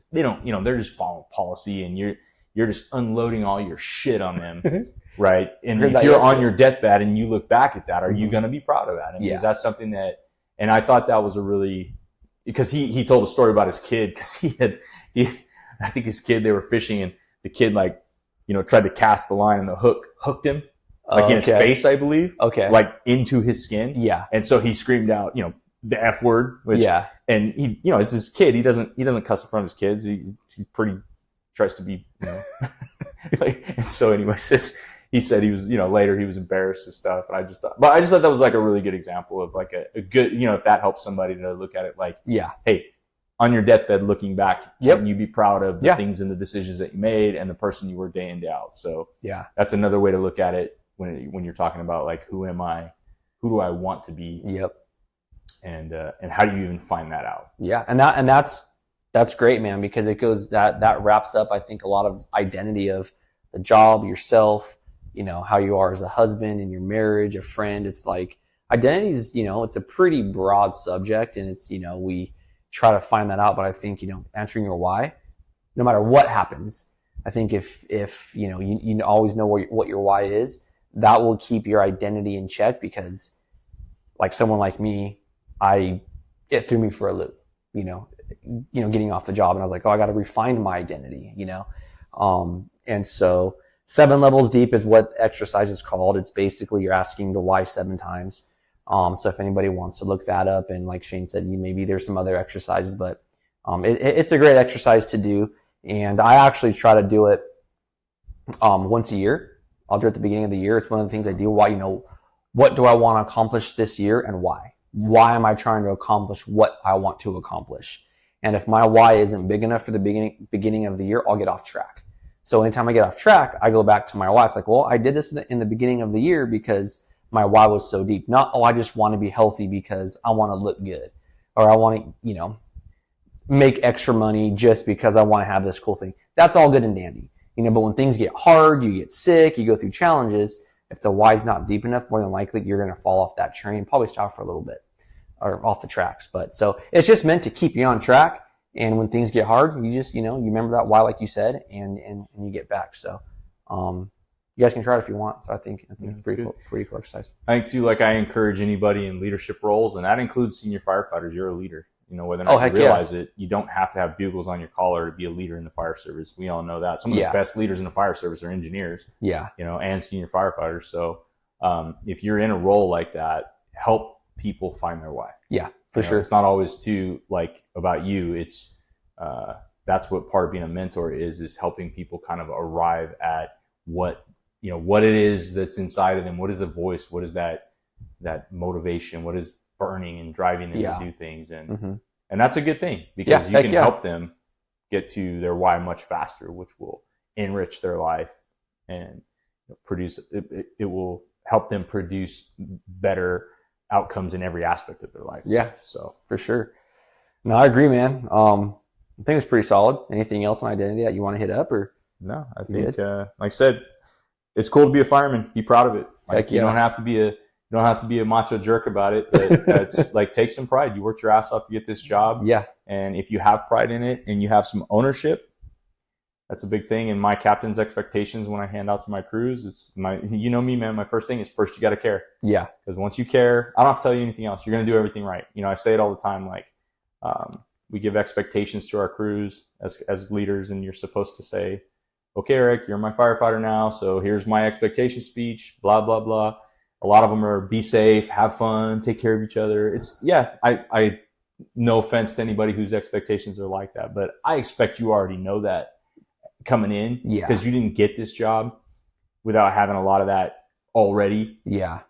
following policy, and you're just unloading all your shit on them, right? And if you're on your deathbed and you look back at that, are you going to be proud of that? I mean, is that something that? And I thought that was because he told a story about his kid because I think his kid, they were fishing and the kid tried to cast the line and the hook hooked him in his face, I believe, like into his skin, and so he screamed out, the F word, and he, it's his kid. He doesn't cuss in front of his kids. He tries to be, and so anyways, he said he was, later he was embarrassed and stuff. And I just thought that was like a really good example of like a good, if that helps somebody to look at it like, hey, on your deathbed, looking back, can you be proud of the things and the decisions that you made and the person you were day in, day out? So that's another way to look at it when you're talking about like, who am I? Who do I want to be? Yep. And how do you even find that out? Yeah. And that's great, man, because it goes, that wraps up, I think, a lot of identity of the job, yourself, how you are as a husband in your marriage, a friend. It's like identities, it's a pretty broad subject, and it's, we try to find that out. But I think, answering your why, no matter what happens, I think if you always know what your why is, that will keep your identity in check, because like someone like me, it threw me for a loop, getting off the job. And I was like, I got to refine my identity, and so 7 levels deep is what exercise is called. It's basically you're asking the why 7 times. So if anybody wants to look that up, and like Shane said, maybe there's some other exercises, but, it's a great exercise to do. And I actually try to do it, once a year. I'll do it at the beginning of the year. It's one of the things I do. Why, what do I want to accomplish this year, and why? Why am I trying to accomplish what I want to accomplish? And if my why isn't big enough for the beginning of the year, I'll get off track. So anytime I get off track, I go back to my why. It's like, well, I did this in the beginning of the year because my why was so deep. Not, I just want to be healthy because I want to look good, or I want to, make extra money just because I want to have this cool thing. That's all good and dandy. But when things get hard, you get sick, you go through challenges, if the why's not deep enough, more than likely you're going to fall off that train, probably stop for a little bit or off the tracks. But so it's just meant to keep you on track. And when things get hard, you just, you remember that why, like you said, and you get back. So, you guys can try it if you want. So I think it's pretty cool exercise. I think too, like I encourage anybody in leadership roles, and that includes senior firefighters. You're a leader. Whether or not you realize it, you don't have to have bugles on your collar to be a leader in the fire service. We all know that. Some of the best leaders in the fire service are engineers. Yeah. And senior firefighters. So, if you're in a role like that, help people find their why. Yeah, for sure. It's not always too about you. It's, that's what part of being a mentor is helping people kind of arrive at what it is that's inside of them. What is the voice? What is that motivation? What is burning and driving them to do things? And that's a good thing because you can help them get to their why much faster, which will enrich their life and produce, it will help them produce better outcomes in every aspect of their life. Yeah. So for sure. No, I agree, man. I think it's pretty solid. Anything else on identity that you want to hit up or? No, I think, like I said, it's cool to be a fireman. Be proud of it. You don't have to be a macho jerk about it, but it's take some pride. You worked your ass off to get this job. Yeah. And if you have pride in it and you have some ownership, that's a big thing. And my captain's expectations when I hand out to my crews is me, man, my first thing is first you got to care. Yeah. Because once you care, I don't have to tell you anything else. You're going to do everything right. I say it all the time. We give expectations to our crews as leaders, and you're supposed to say, okay, Eric, you're my firefighter now. So here's my expectation speech, blah, blah, blah. A lot of them are be safe, have fun, take care of each other. I no offense to anybody whose expectations are like that, but I expect you already know that coming in because you didn't get this job without having a lot of that already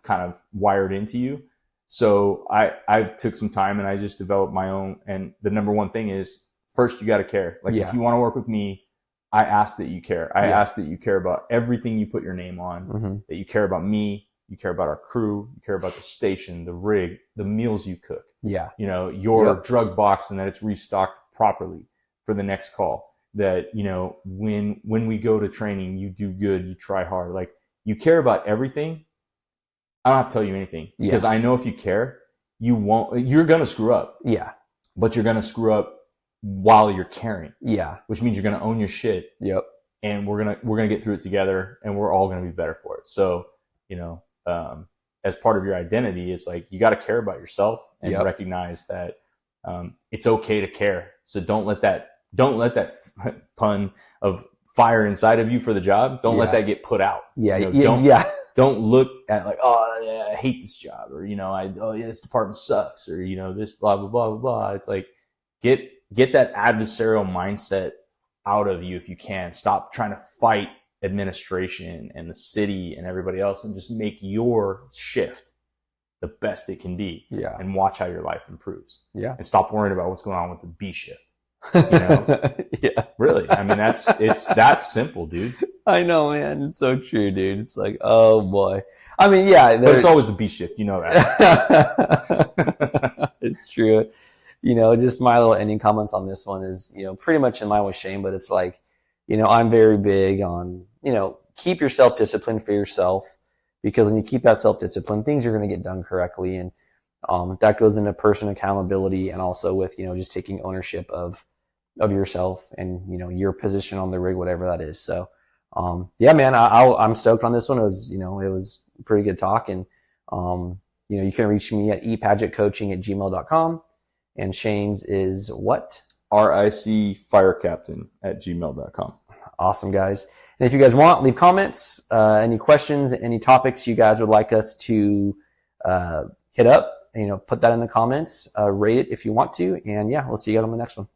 kind of wired into you. So I've took some time and I just developed my own. And the number one thing is first, you got to care. If you want to work with me, I ask that you care. I ask that you care about everything you put your name on, that you care about me, you care about our crew, you care about the station, the rig, the meals you cook, your drug box and that it's restocked properly for the next call. That, when we go to training, you do good, you try hard. You care about everything. I don't have to tell you anything because I know if you care, you're going to screw up. Yeah. But you're going to screw up while you're caring. Yeah. Which means you're going to own your shit. Yep. And we're going to get through it together and we're all going to be better for it. So, as part of your identity, it's you got to care about yourself and recognize that, it's okay to care. So don't let that pun of fire inside of you for the job. Don't let that get put out. Don't look at I hate this job or, this department sucks or, this blah, blah, blah, blah, blah. It's get that adversarial mindset out of you if you can. Stop trying to fight administration and the city and everybody else and just make your shift the best it can be and watch how your life improves. Yeah. And stop worrying about what's going on with the B shift. Really. I mean, it's that simple, dude. I know, man. It's so true, dude. It's oh boy. I mean, but it's always the B shift. You know that. It's true. Just my little ending comments on this one is, pretty much in line with Shane, but it's I'm very big on, keep your self-discipline for yourself because when you keep that self-discipline, things are going to get done correctly. And, that goes into person accountability and also with, just taking ownership of yourself and, your position on the rig, whatever that is. So, man, I'm stoked on this one. It was a pretty good talk. And, you can reach me at epadgettcoaching@gmail.com. And Shane's is what? RICfirecaptain@gmail.com. Awesome, guys. And if you guys want, leave comments, any questions, any topics you guys would like us to hit up, put that in the comments, rate it if you want to. And we'll see you guys on the next one.